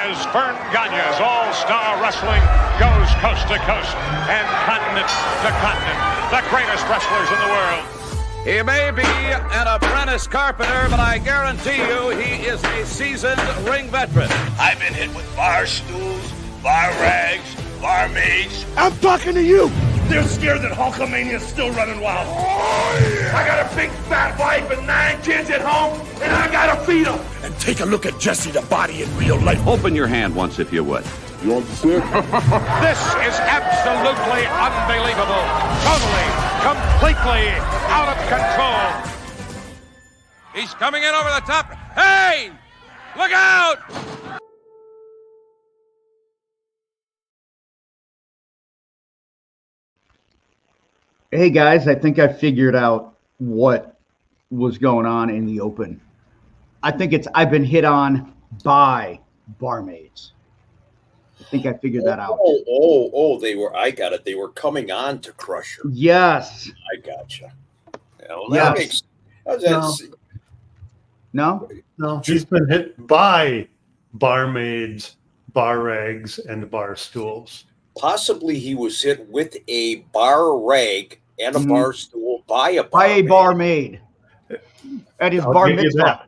as Verne Gagne's all-star wrestling goes coast to coast and continent to continent. The greatest wrestlers in the world. He may be an apprentice carpenter, but I guarantee you he is a seasoned ring veteran. I've been hit with bar stools, bar rags, barmaids. I'm talking to you. They're scared that Hulkamania's still running wild. Oh, yeah. I got a big fat wife and 9 kids at home, and I gotta feed them. And take a look at Jesse the Body in real life. Open your hand once if you would. You want to see it? This is absolutely unbelievable. Totally, completely out of control. He's coming in over the top. Hey! Look out! Hey guys, I think I figured out what was going on in the open. I think I've been hit on by barmaids. I think I figured that out. I got it. They were coming on to Crusher. Yes. I gotcha. Well, Yes. that makes No? No, he's been hit by barmaids, bar rags, and bar stools. possibly he was hit with a bar rag and a bar stool by a barmaid at his bar mitzvah.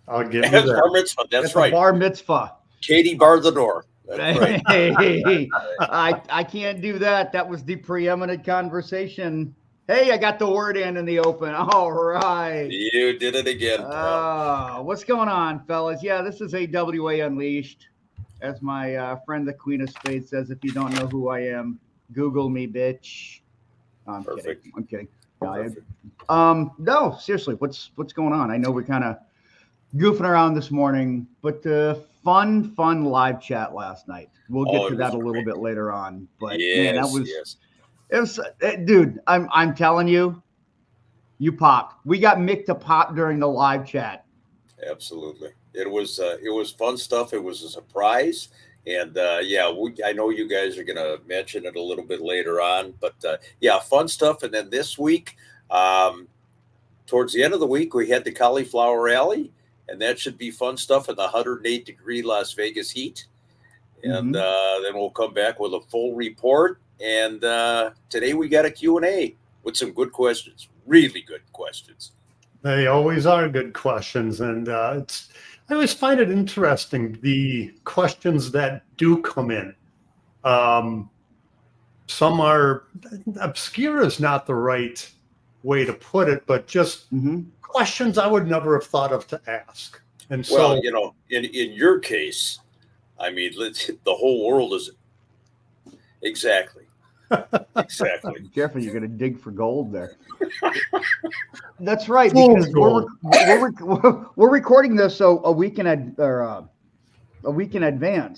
I'll give you Bar that. mitzvah, that's At right. the bar mitzvah. Katie barred the door. That's right. Hey, I can't do that. That was the preeminent conversation. Hey, I got the word in the open. All right. You did it again. What's going on, fellas? Yeah, this is AWA Unleashed. As my friend, the Queen of Spades, says, if you don't know who I am, Google me, bitch. No, I'm Perfect. kidding. I'm kidding. Perfect. No, seriously, what's going on? I know we're kind of goofing around this morning, but fun live chat last night. We'll get to that a little bit later on. But man, that was it was dude, I'm telling you, you popped. We got Mick to pop during the live chat. Absolutely. It was fun stuff. It was a surprise. And I know you guys are going to mention it a little bit later on, but fun stuff. And then this week, towards the end of the week, we had the Cauliflower Alley, and that should be fun stuff in the 108-degree Las Vegas heat. And then we'll come back with a full report. And today we got a Q&A with some good questions, really good questions. They always are good questions. And I always find it interesting, the questions that do come in. Some are obscure is not the right way to put it, but just questions I would never have thought of to ask. And so, in your case, I mean, the whole world is exactly. Careful, you're going to dig for gold there. That's right, because we're recording this a week in advance.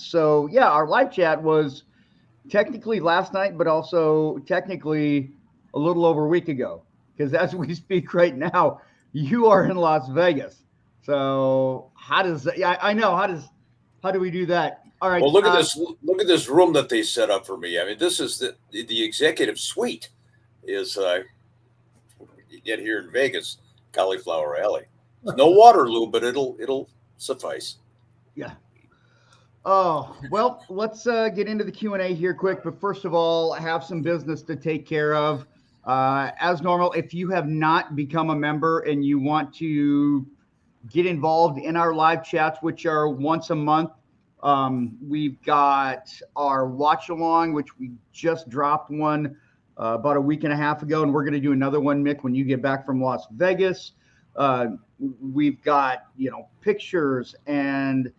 So yeah, our live chat was technically last night, but also technically a little over a week ago. Because as we speak right now, you are in Las Vegas. So how does that? Yeah, I know. How do we do that? All right. Well, look at this. Look at this room that they set up for me. I mean, this is the executive suite. Is you get here in Vegas, Cauliflower Alley. No Waterloo, but it'll suffice. Yeah. Oh well, let's get into the Q&A here quick. But first of all, I have some business to take care of. As normal, if you have not become a member and you want to get involved in our live chats, which are once a month. We've got our watch along, which we just dropped one about a week and a half ago, and we're going to do another one, Mick, when you get back from Las Vegas. We've got, pictures and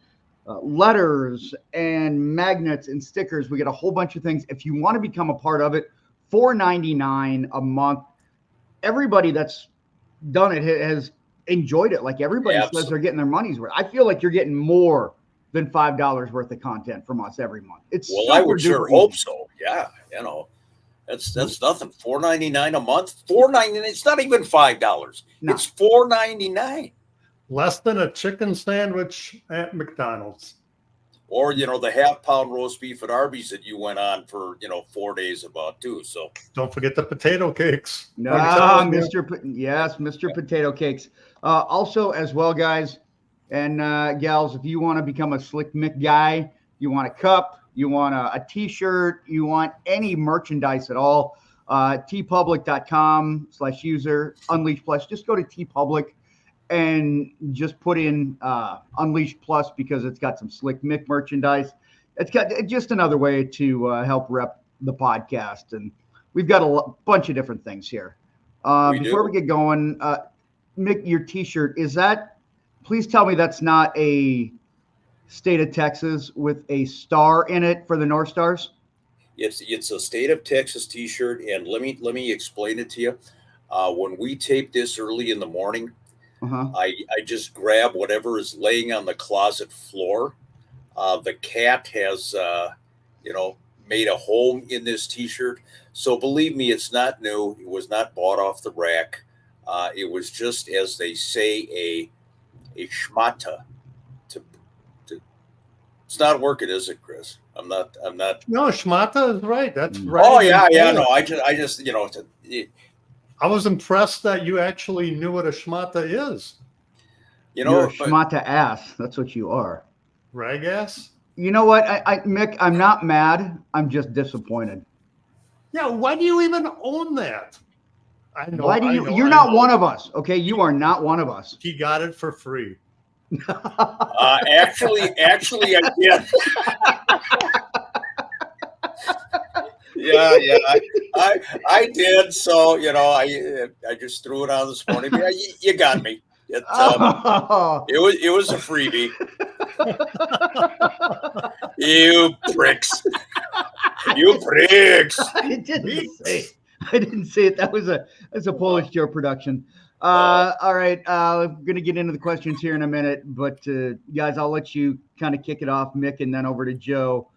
letters and magnets and stickers. We got a whole bunch of things. If you want to become a part of it, $4.99 a month. Everybody that's done it has enjoyed it. Like everybody says they're getting their money's worth. I feel like you're getting more than $5 worth of content from us every month. I would sure hope so. Yeah, that's nothing. $4.99 a month. $4.99. It's not even $5. No. It's $4.99. Less than a chicken sandwich at McDonald's. Or the half-pound roast beef at Arby's that you went on for 4 days about too. So don't forget the potato cakes. No, Mr. Potato Cakes. Also, as well, guys and gals, if you want to become a Slick Mick guy, you want a cup, you want a t-shirt, you want any merchandise at all, tpublic.com/user Unleash Plus. Just go to tpublic and just put in Unleash Plus because it's got some Slick Mick merchandise. It's got just another way to help rep the podcast. And we've got a bunch of different things here. Before we get going, Mick, your t-shirt, is that, please tell me that's not a State of Texas with a star in it for the North Stars? It's a State of Texas t-shirt, and let me explain it to you. When we tape this early in the morning, I just grab whatever is laying on the closet floor. The cat has made a home in this t-shirt, so believe me, it's not new. It was not bought off the rack. It was just, as they say, a schmata. It's not working, is it, Chris? I'm not. No, schmata is right. That's right. Oh yeah. No, I just I was impressed that you actually knew what a schmata is. You're a schmata ass. That's what you are. Rag ass? You know what, Mick, I'm not mad. I'm just disappointed. Yeah, why do you even own that? I know. Why do you? You're not one of us, okay? You are not one of us. He got it for free. Actually, I did. Yeah, I did. So I just threw it on this morning. Yeah, you got me. It was a freebie. You pricks. You pricks. I didn't say it. That's a Polish Joe production. All right. I'm going to get into the questions here in a minute, but guys, I'll let you kind of kick it off, Mick, and then over to Joe.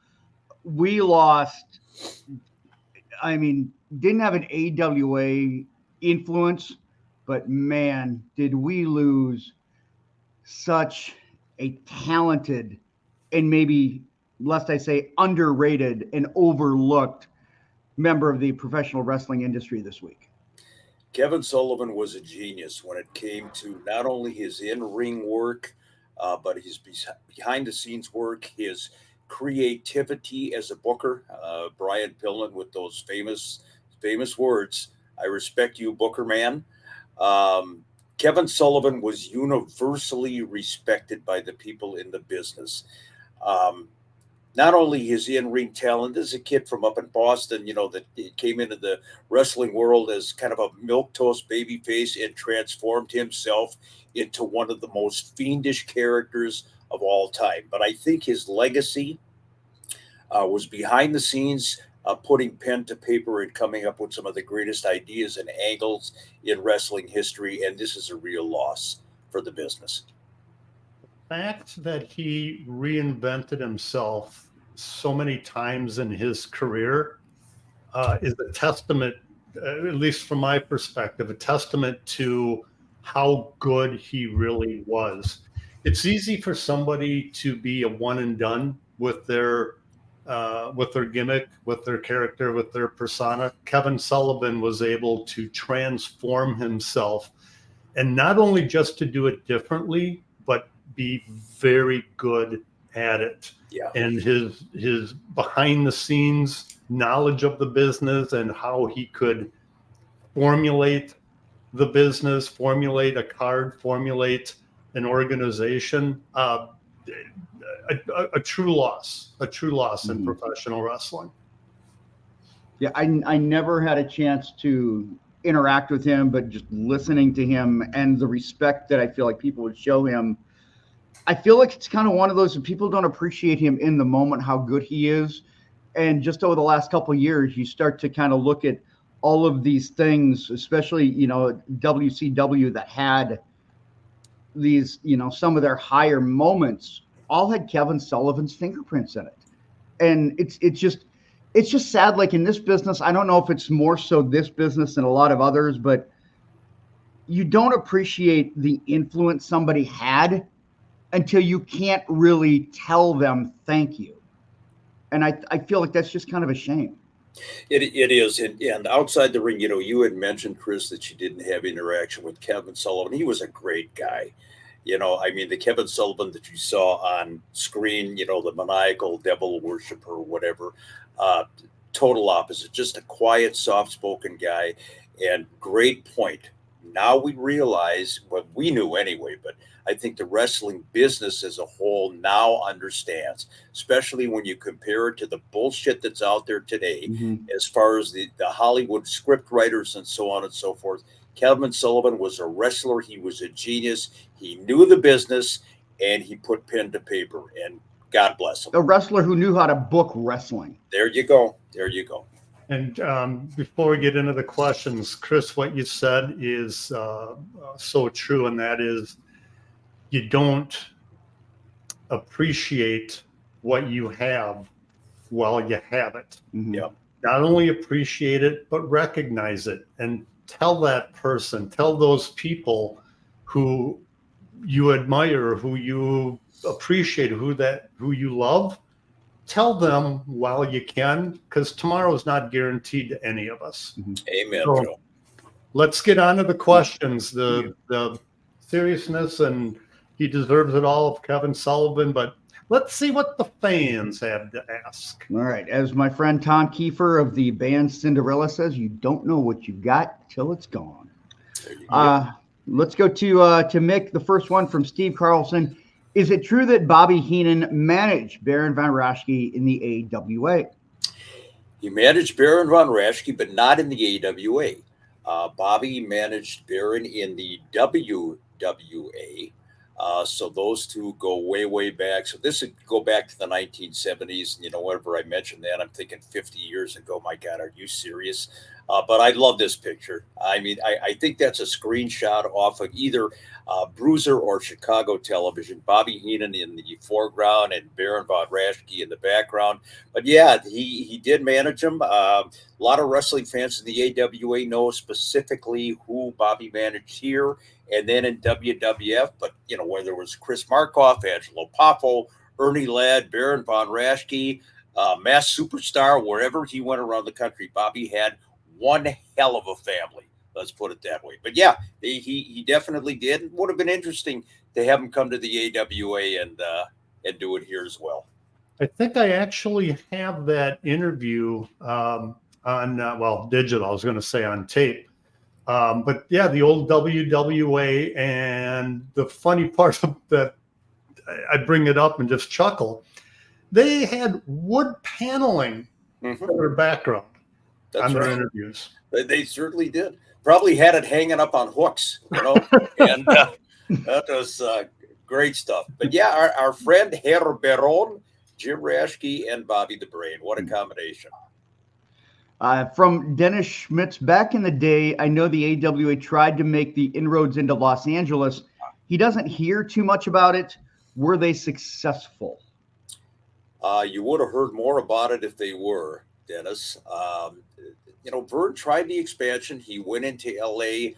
We lost, didn't have an AWA influence, but man, did we lose such a talented and maybe, lest I say, underrated and overlooked member of the professional wrestling industry this week. Kevin Sullivan was a genius when it came to not only his in-ring work, but his behind-the-scenes work, his creativity as a booker. Brian Pillman with those famous words, "I respect you, Booker man." Kevin Sullivan was universally respected by the people in the business. Not only his in-ring talent as a kid from up in Boston, that he came into the wrestling world as kind of a milquetoast babyface and transformed himself into one of the most fiendish characters of all time. But I think his legacy was behind the scenes, putting pen to paper and coming up with some of the greatest ideas and angles in wrestling history. And this is a real loss for the business. The fact that he reinvented himself so many times in his career is a testament, at least from my perspective, a testament to how good he really was. It's easy for somebody to be a one and done with their gimmick, with their character, with their persona. Kevin Sullivan was able to transform himself, and not only just to do it differently, but be very good at it. Yeah. And his behind the scenes knowledge of the business and how he could formulate the business, formulate a card, formulate an organization, a true loss in professional wrestling. Yeah, I never had a chance to interact with him, but just listening to him and the respect that I feel like people would show him, I feel like it's kind of one of those that people don't appreciate him in the moment, how good he is. And just over the last couple of years, you start to kind of look at all of these things, especially, WCW that had these, some of their higher moments all had Kevin Sullivan's fingerprints in it. And it's just sad. Like in this business, I don't know if it's more so this business than a lot of others, but you don't appreciate the influence somebody had until you can't really tell them thank you. And I feel like that's just kind of a shame. It is. And outside the ring, you had mentioned, Chris, that you didn't have interaction with Kevin Sullivan. He was a great guy. I mean, the Kevin Sullivan that you saw on screen, the maniacal devil worshiper or whatever, total opposite, just a quiet, soft-spoken guy. And great point. Now we realize what we knew anyway, but I think the wrestling business as a whole now understands, especially when you compare it to the bullshit that's out there today, as far as the Hollywood script writers and so on and so forth. Kevin Sullivan was a wrestler. He was a genius. He knew the business, and he put pen to paper, and God bless him. A wrestler who knew how to book wrestling. There you go. There you go. And before we get into the questions, Chris, what you said is so true, and that is you don't appreciate what you have while you have it. Yeah. Not only appreciate it, but recognize it and tell that person, tell those people who you admire, who you appreciate, who you love, tell them while you can, because tomorrow is not guaranteed to any of us. Amen, So, Joe. let's get on to the questions, the seriousness, and he deserves it all of Kevin Sullivan, but let's see what the fans have to ask. All right. As my friend Tom Kiefer of the band Cinderella says, you don't know what you got till it's gone. Let's go to Mick. The first one from Steve Carlson. Is it true that Bobby Heenan managed Baron von Raschke in the AWA? He managed Baron von Raschke, but not in the AWA. Bobby managed Baron in the WWA. So those two go way, way back. So this would go back to the 1970s. Whenever I mention that, I'm thinking 50 years ago. My God, are you serious? But I love this picture. I mean, I think that's a screenshot off of either Bruiser or Chicago television. Bobby Heenan in the foreground and Baron von Raschke in the background. But yeah, he did manage him. A lot of wrestling fans in the AWA know specifically who Bobby managed here and then in WWF. But, whether it was Chris Markoff, Angelo Poffo, Ernie Ladd, Baron von Raschke, Mass Superstar, wherever he went around the country, Bobby had one hell of a family. Let's put it that way. But yeah, he definitely did. It would have been interesting to have him come to the AWA and do it here as well. I think I actually have that interview on digital. I was going to say on tape. But yeah, the old WWA, and the funny part of that, I bring it up and just chuckle. They had wood paneling for their background on their interviews. They certainly did. Probably had it hanging up on hooks, and that was great stuff. But yeah, our friend Herr Baron, Jim Raschke, and Bobby the Brain. What a combination. From Dennis Schmitz, back in the day, I know the AWA tried to make the inroads into Los Angeles. He doesn't hear too much about it. Were they successful? You would have heard more about it if they were, Dennis. Verne tried the expansion. He went into LA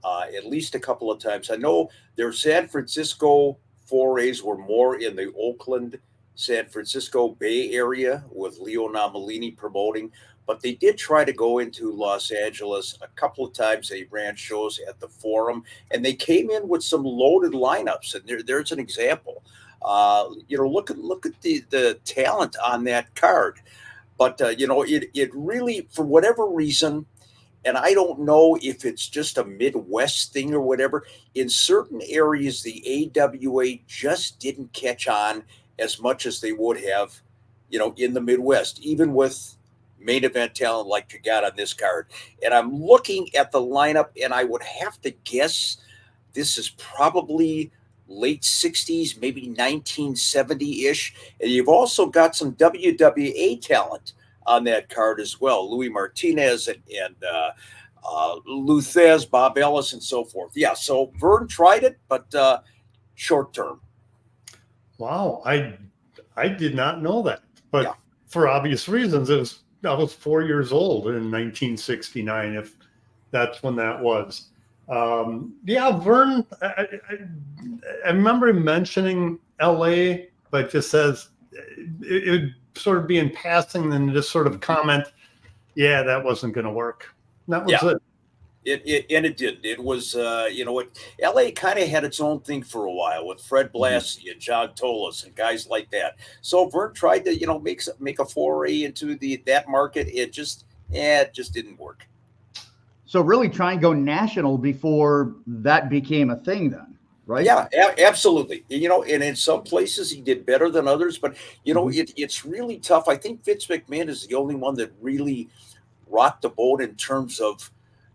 at least a couple of times. I know their San Francisco forays were more in the Oakland, San Francisco Bay Area with Leo Namalini promoting, but they did try to go into Los Angeles a couple of times. They ran shows at the Forum, and they came in with some loaded lineups. And there's an example. Look at the talent on that card. But, it really, for whatever reason, and I don't know if it's just a Midwest thing or whatever, in certain areas, the AWA just didn't catch on as much as they would have, in the Midwest, even with main event talent like you got on this card. And I'm looking at the lineup, and I would have to guess this is probably late 60s, maybe 1970-ish. And you've also got some WWA talent on that card as well. Louis Martinez and Lou Thez, Bob Ellis, and so forth. Yeah, so Verne tried it, but short term. Wow, I did not know that. But for obvious reasons, I was 4 years old in 1969, if that's when that was. Verne, I remember him mentioning LA, but just says it would sort of be in passing and just sort of comment, yeah, that wasn't going to work. That was it. It didn't. It was, LA kind of had its own thing for a while with Fred Blassie and John Tolos and guys like that. So Verne tried to, make a foray into that market. It just didn't work. So really try and go national before that became a thing then, right? Yeah, absolutely. And in some places he did better than others, but it's really tough. I think Vince McMahon is the only one that really rocked the boat in terms of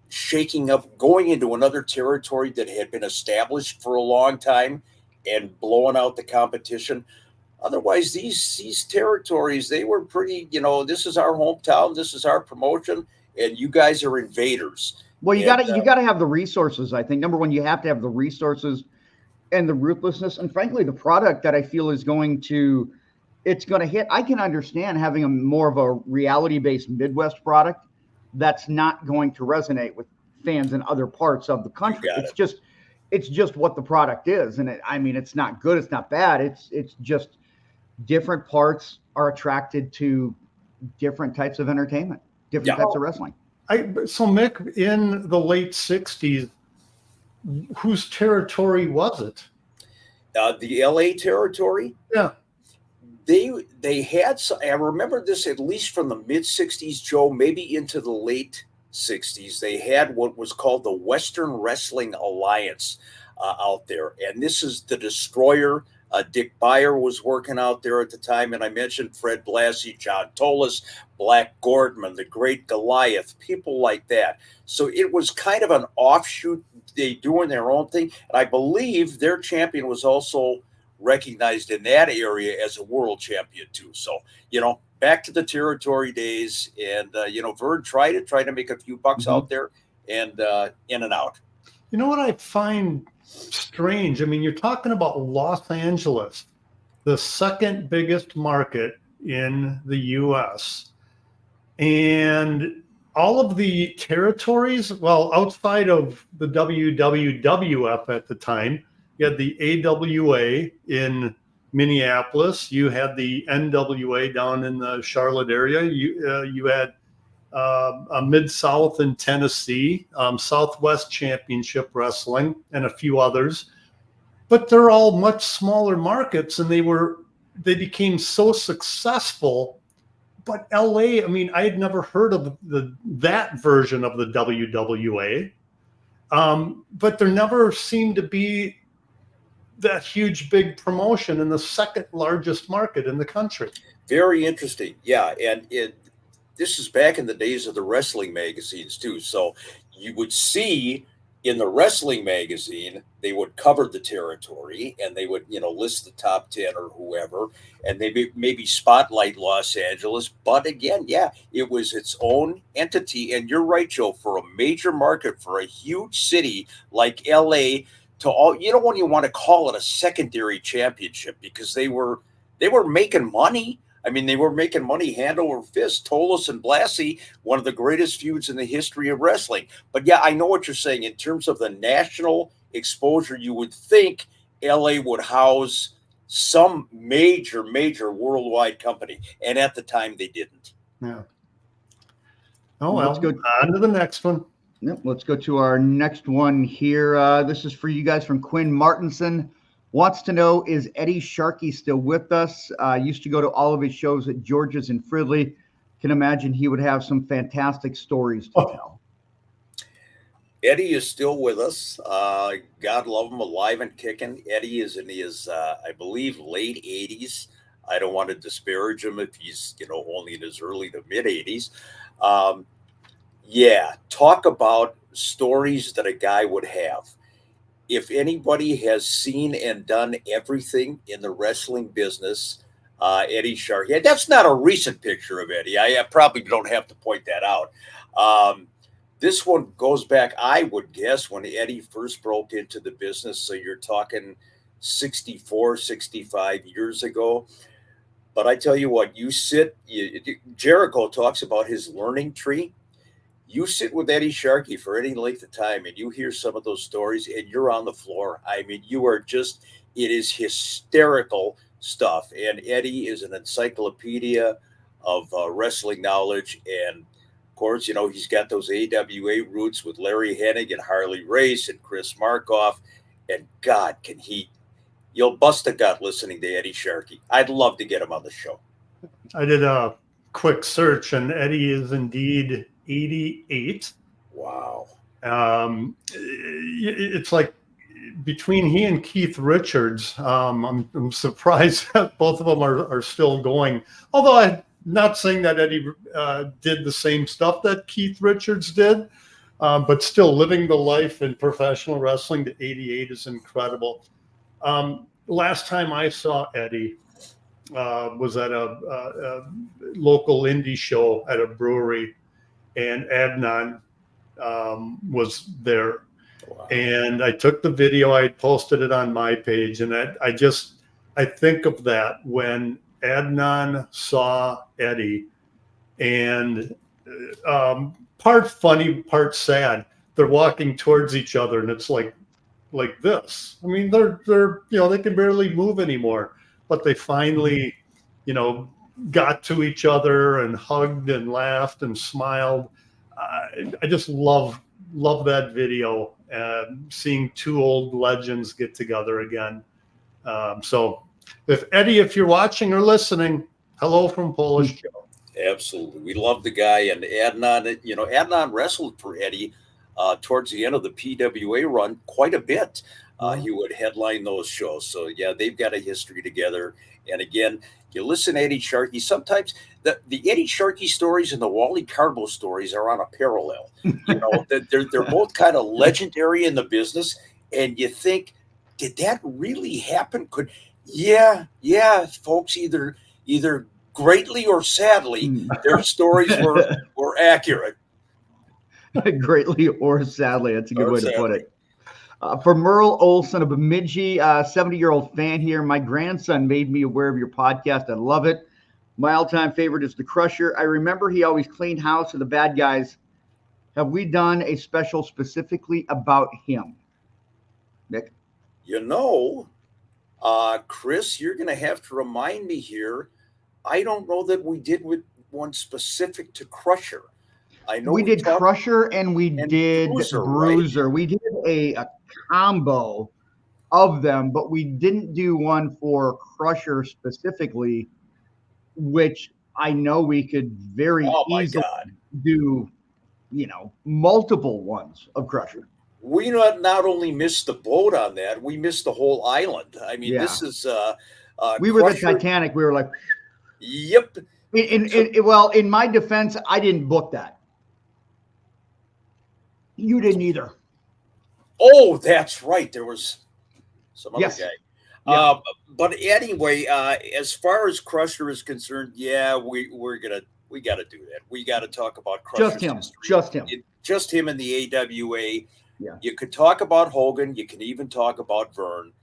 shaking up, going into another territory that had been established for a long time and blowing out the competition. Otherwise, these territories, they were pretty, this is our hometown, this is our promotion, and you guys are invaders. Well, you gotta have the resources. I think number one, you have to have the resources and the ruthlessness, and frankly, the product that I feel is going to hit. I can understand having a more of a reality-based Midwest product that's not going to resonate with fans in other parts of the country. It's just what the product is, and it's not good, it's not bad. It's just different parts are attracted to different types of entertainment, different types of wrestling. So Mick, in the late '60s, whose territory was it? The LA territory. Yeah. They had some, I remember this at least from the mid 60s, Joe, maybe into the late 60s. They had what was called the Western Wrestling Alliance out there. And this is the Destroyer. Dick Beyer was working out there at the time. And I mentioned Fred Blassie, John Tolos, Black Gordman, the Great Goliath, people like that. So it was kind of an offshoot. They doing their own thing. And I believe their champion was also recognized in that area as a world champion too. So, back to the territory days, and Verne tried to make a few bucks out there, and in and out. You know what I find strange? I mean, you're talking about Los Angeles, the second biggest market in the US, and all of the territories, well, outside of the WWF at the time, you had the AWA in Minneapolis. You had the NWA down in the Charlotte area. You had a Mid-South in Tennessee, Southwest Championship Wrestling, and a few others. But they're all much smaller markets, and they became so successful. But LA, I had never heard of that version of the WWA. But there never seemed to be that huge big promotion in the second largest market in the country. Very interesting. Yeah. And this is back in the days of the wrestling magazines too. So you would see in the wrestling magazine, they would cover the territory and they would, list the top 10 or whoever, and they maybe spotlight Los Angeles. But again, it was its own entity. And you're right, Joe, for a major market, for a huge city like LA, to all, when you want to call it a secondary championship, because they were making money. They were making money hand over fist. Tolos and Blassie, one of the greatest feuds in the history of wrestling. But I know what you're saying. In terms of the national exposure, you would think LA would house some major worldwide company. And at the time, they didn't. Yeah. Oh, well, let's go on to the next one. Yep, let's go to our next one here. This is for you guys from Quinn Martinson. Wants to know, is Eddie Sharkey still with us? Used to go to all of his shows at George's in Fridley. Can imagine he would have some fantastic stories to tell. Eddie is still with us. God love him, alive and kicking. Eddie is in his, I believe, late 80s. I don't want to disparage him if he's, only in his early to mid 80s. Talk about stories that a guy would have. If anybody has seen and done everything in the wrestling business, Eddie Sharkey. That's not a recent picture of Eddie. I probably don't have to point that out. This one goes back, I would guess, when Eddie first broke into the business. So you're talking 64, 65 years ago. But I tell you what, Jericho talks about his learning tree. You sit with Eddie Sharkey for any length of time and you hear some of those stories and you're on the floor. You are it is hysterical stuff. And Eddie is an encyclopedia of wrestling knowledge. And Of course, he's got those AWA roots with Larry Hennig and Harley Race and Chris Markoff. And God, you'll bust a gut listening to Eddie Sharkey. I'd love to get him on the show. I did a quick search, and Eddie is indeed 88. Wow. It's like between he and Keith Richards, I'm surprised that both of them are still going. Although I'm not saying that Eddie did the same stuff that Keith Richards did, but still living the life in professional wrestling to 88 is incredible. Last time I saw Eddie was at a local indie show at a brewery, and Adnan was there. Wow. And I took the video, I posted it on my page, and I think of that when Adnan saw Eddie, and part funny, part sad. They're walking towards each other, and it's like this. I mean, they're they can barely move anymore, but they finally, got to each other and hugged and laughed and smiled. I just love that video. Seeing two old legends get together again. So if you're watching or listening, hello from Polish Joe. Absolutely. We love the guy. And Adnan wrestled for Eddie towards the end of the PWA run quite a bit. He would headline those shows. So, yeah, they've got a history together. And again, you listen to Eddie Sharkey. Sometimes the Eddie Sharkey stories and the Wally Carbo stories are on a parallel. They're both kind of legendary in the business. And you think, did that really happen? Yeah, folks, either greatly or sadly, their stories were accurate. Greatly or sadly, that's a good way to put it. For Merle Olson of Bemidji, 70-year-old fan here. My grandson made me aware of your podcast. I love it. My all-time favorite is The Crusher. I remember he always cleaned house with the bad guys. Have we done a special specifically about him? Nick? Chris, you're going to have to remind me here. I don't know that we did with one specific to Crusher. I know we did Crusher and did Bruiser. Right? We did a combo of them, but we didn't do one for Crusher specifically, which I know we could very easily do, multiple ones of Crusher. We not only missed the boat on that, we missed the whole island. I mean, This is we were the Titanic. We were like, yep. In my defense, I didn't book that. You didn't either. Oh, that's right. There was some other guy. Yeah. But anyway, as far as Crusher is concerned, we got to do that. We got to talk about Crusher's Just him. Just him in the AWA. Yeah. You could talk about Hogan. You can even talk about Verne.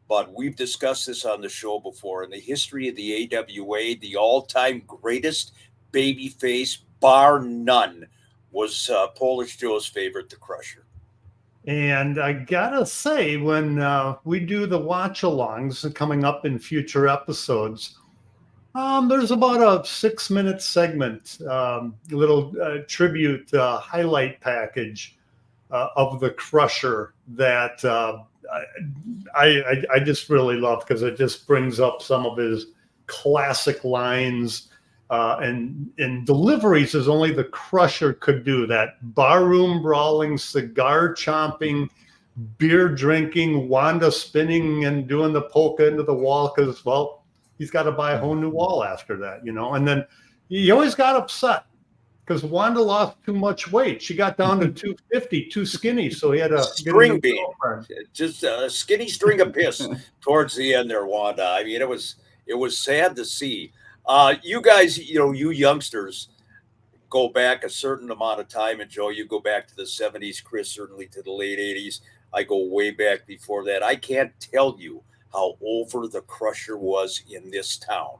But we've discussed this on the show before. In the history of the AWA, the all-time greatest babyface, bar none, was Polish Joe's favorite, The Crusher. And I gotta say, when we do the watch-alongs coming up in future episodes, there's about a 6-minute segment, little tribute highlight package of The Crusher that I just really love, because it just brings up some of his classic lines and deliveries as only The Crusher could do. That barroom brawling, cigar chomping, beer drinking, Wanda spinning and doing the polka into the wall, because, well, he's got to buy a whole new wall after that, And then he always got upset because Wanda lost too much weight. She got down to 250, too skinny, so he had a string bean, just a skinny string of piss towards the end there, Wanda. I mean, it was sad to see. You guys, you youngsters go back a certain amount of time, and Joe, you go back to the 70s, Chris certainly to the late 80s. I go way back before that. I can't tell you how over The Crusher was in this town.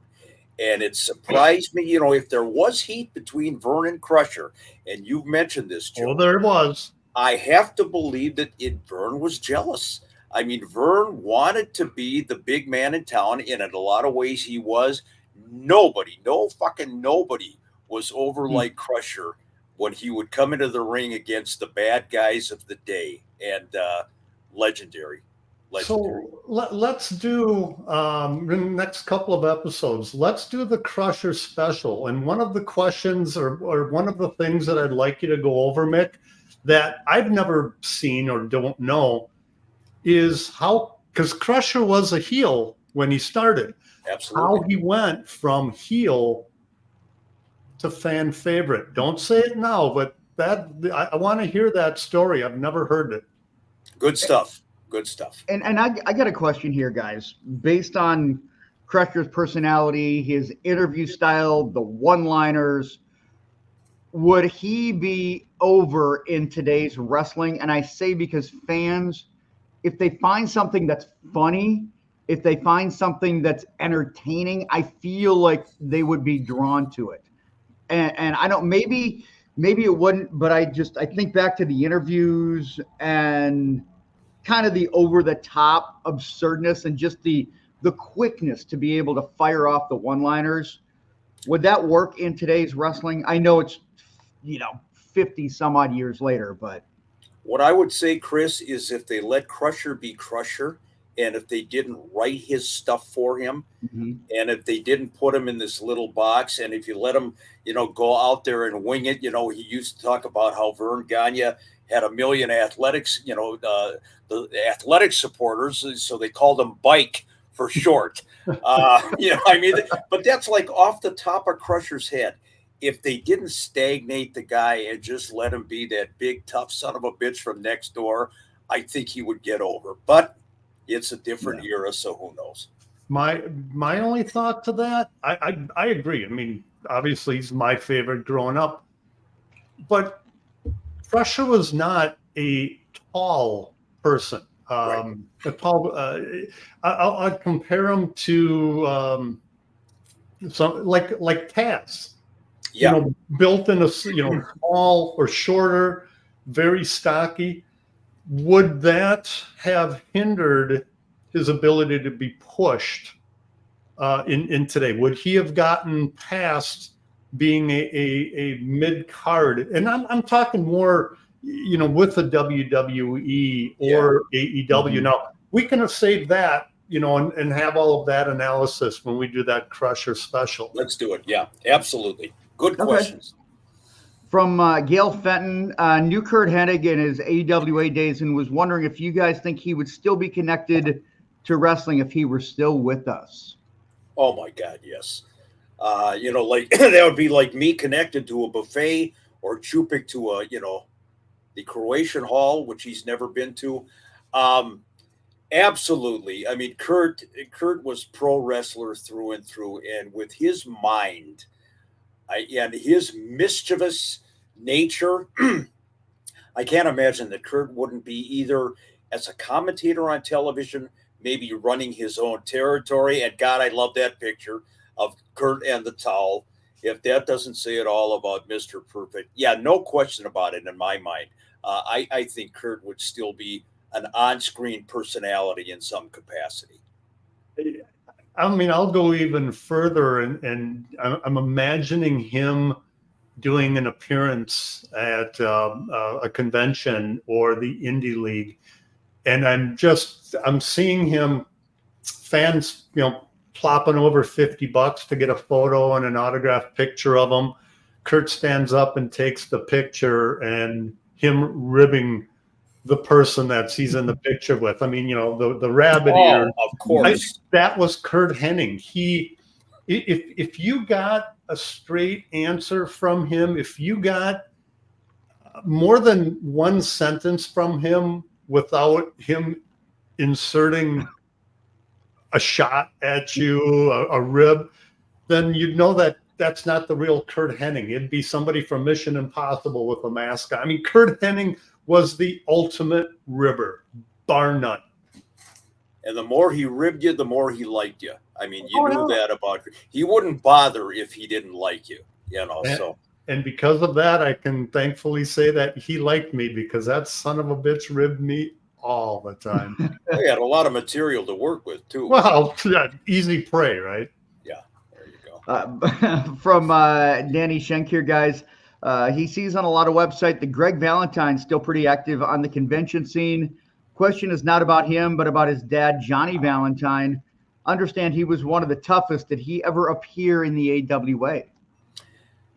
And it surprised me, if there was heat between Verne and Crusher, and you've mentioned this, Joe. Oh, there was. I have to believe that Verne was jealous. I mean, Verne wanted to be the big man in town, and in a lot of ways he was. Nobody was over like Crusher when he would come into the ring against the bad guys of the day, and legendary. So let's do in the next couple of episodes, let's do the Crusher special. And one of the questions or one of the things that I'd like you to go over, Mick, that I've never seen or don't know is how, because Crusher was a heel when he started. Absolutely. How he went from heel to fan favorite. Don't say it now, but that I want to hear that story. I've never heard it. Good stuff. Good stuff. And I got a question here, guys. Based on Crusher's personality, his interview style, the one-liners, would he be over in today's wrestling? And I say because fans, if they find something that's funny, if they find something that's entertaining, I feel like they would be drawn to it. And I don't, maybe it wouldn't, but I think back to the interviews and kind of the over-the-top absurdness and just the quickness to be able to fire off the one-liners. Would that work in today's wrestling? I know it's, 50 some odd years later, but. What I would say, Chris, is if they let Crusher be Crusher, and if they didn't write his stuff for him, Mm-hmm. and if they didn't put him in this little box, and if you let him, go out there and wing it, he used to talk about how Verne Gagne had 1 million athletics, the athletic supporters, so they called him Bike for short. But that's like off the top of Crusher's head. If they didn't stagnate the guy and just let him be that big, tough son of a bitch from next door, I think he would get over. But it's a different era, so who knows? My only thought to that, I agree. I mean, obviously he's my favorite growing up, but Crusher was not a tall person. Right. I'd compare him to some like Taz. Yeah. Built in a small or shorter, very stocky. Would that have hindered his ability to be pushed in today? Would he have gotten past being a mid card? And I'm talking more, with the WWE or AEW. Mm-hmm. Now we can have saved that, and have all of that analysis when we do that Crusher special. Let's do it. Yeah, absolutely. Good questions. From Gail Fenton, knew Curt Hennig in his AWA days and was wondering if you guys think he would still be connected to wrestling if he were still with us. Oh my God, yes. Like that would be like me connected to a buffet, or Chupik to the Croatian Hall, which he's never been to. Absolutely. I mean, Curt was pro wrestler through and through, and with his mind and his mischievous nature, I can't imagine that Curt wouldn't be either as a commentator on television, maybe running his own territory. And God, I love that picture of Curt and the towel. If that doesn't say it all about Mr. Perfect, yeah, no question about it in my mind. I think Curt would still be an on-screen personality in some capacity. I mean, I'll go even further, and I'm imagining him doing an appearance at a convention or the Indie League, and I'm seeing him, fans, plopping over $50 to get a photo and an autographed picture of him. Curt stands up and takes the picture, and him ribbing the person that he's in the picture with. I mean, the rabbit ear. Of course. That was Curt Hennig. If you got a straight answer from him, if you got more than one sentence from him without him inserting a shot at you, a rib, then you'd know that that's not the real Curt Hennig. It'd be somebody from Mission Impossible with a mask on. I mean, Curt Hennig was the ultimate ribber, bar none. And the more he ribbed you, the more he liked you. I mean, you knew that about him. He wouldn't bother if he didn't like you, And because of that, I can thankfully say that he liked me, because that son of a bitch ribbed me all the time. He had a lot of material to work with, too. Well, easy prey, right? Yeah, there you go. From Danny Schenk here, guys. He sees on a lot of websites that Greg Valentine's still pretty active on the convention scene. Question is not about him, but about his dad, Johnny Valentine. Understand he was one of the toughest. Did he ever appear in the AWA?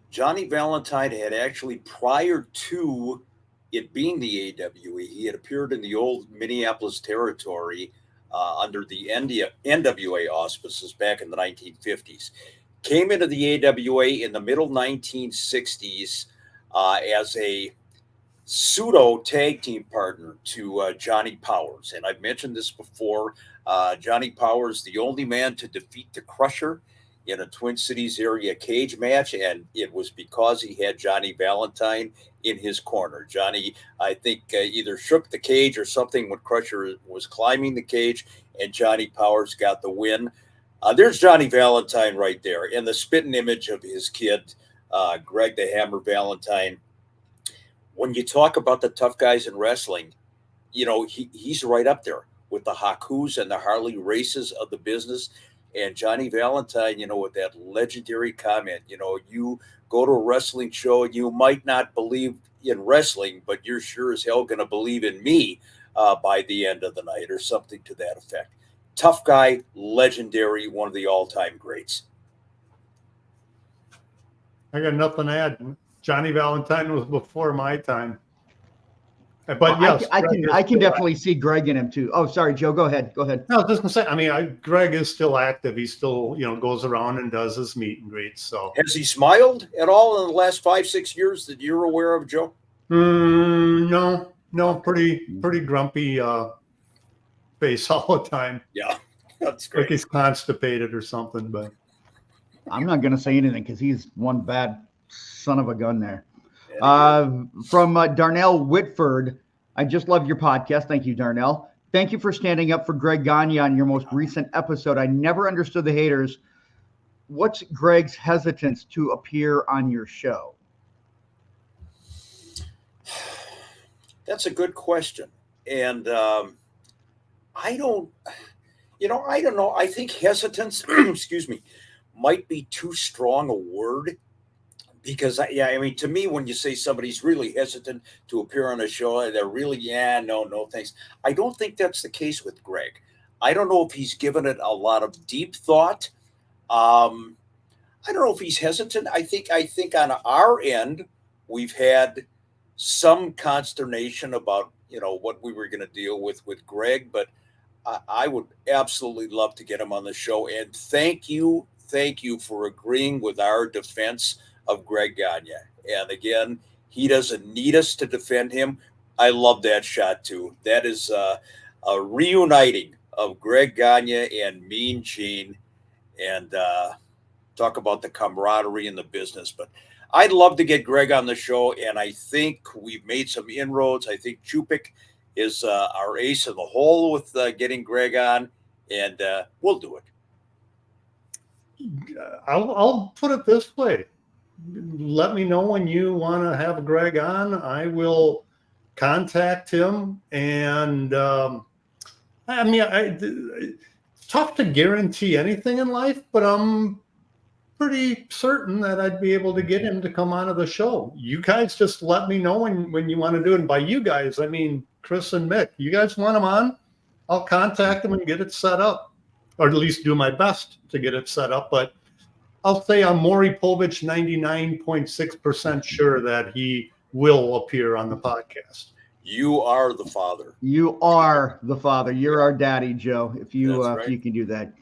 Johnny Valentine had actually, prior to it being the AWA, he had appeared in the old Minneapolis territory under the NWA auspices back in the 1950s. Came into the AWA in the middle 1960s as a pseudo tag team partner to Johnny Powers. And I've mentioned this before. Johnny Powers, the only man to defeat the Crusher in a Twin Cities area cage match, and it was because he had Johnny Valentine in his corner. Johnny, I think, either shook the cage or something when Crusher was climbing the cage, and Johnny Powers got the win. There's Johnny Valentine right there, and the spitting image of his kid, Greg the Hammer Valentine. When you talk about the tough guys in wrestling, you know, he's right up there with the Hakus and the Harley Races of the business. And Johnny Valentine, you know, with that legendary comment, you know, you go to a wrestling show and you might not believe in wrestling, but you're sure as hell going to believe in me by the end of the night, or something to that effect. Tough guy, legendary, one of the all-time greats. I got nothing to add. Johnny Valentine was before my time. But yes, I can definitely see Greg in him too. Oh, sorry, Joe. Go ahead. No, I was just gonna say. I mean, Greg is still active. He still, you know, goes around and does his meet and greets. So, has he smiled at all in the last 5-6 years that you're aware of, Joe? No, pretty grumpy face all the time. Yeah, that's great. Like he's constipated or something. But I'm not gonna say anything because he's one bad son of a gun there. From Darnell Whitford, I just love your podcast. Thank you, Darnell. Thank you for standing up for Greg Gagne on your most recent episode. I never understood the haters. What's Greg's hesitance to appear on your show? That's a good question. And I don't know. I think hesitance, excuse me, might be too strong a word. Because, I mean, to me, when you say somebody's really hesitant to appear on a show, they're really, no, thanks. I don't think that's the case with Greg. I don't know if he's given it a lot of deep thought. I don't know if he's hesitant. I think on our end, we've had some consternation about, you know, what we were going to deal with Greg. But I would absolutely love to get him on the show. And thank you for agreeing with our defense of Greg Gagne. And again, he doesn't need us to defend him. I love that shot too. That is a reuniting of Greg Gagne and Mean Gene, and talk about the camaraderie in the business. But I'd love to get Greg on the show, and I think we've made some inroads. I think Chupik is our ace in the hole with getting Greg on, and we'll do it. I'll put it this way. Let me know when you want to have Greg on. I will contact him. And I mean, it's tough to guarantee anything in life, but I'm pretty certain that I'd be able to get him to come onto the show. You guys just let me know when you want to do it. And by you guys, I mean Chris and Mick. You guys want him on? I'll contact him and get it set up, or at least do my best to get it set up. But I'll say I'm Maury Povich 99.6% sure that he will appear on the podcast. You are the father. You are the father. You're our daddy, Joe. If you Right. if you can do that.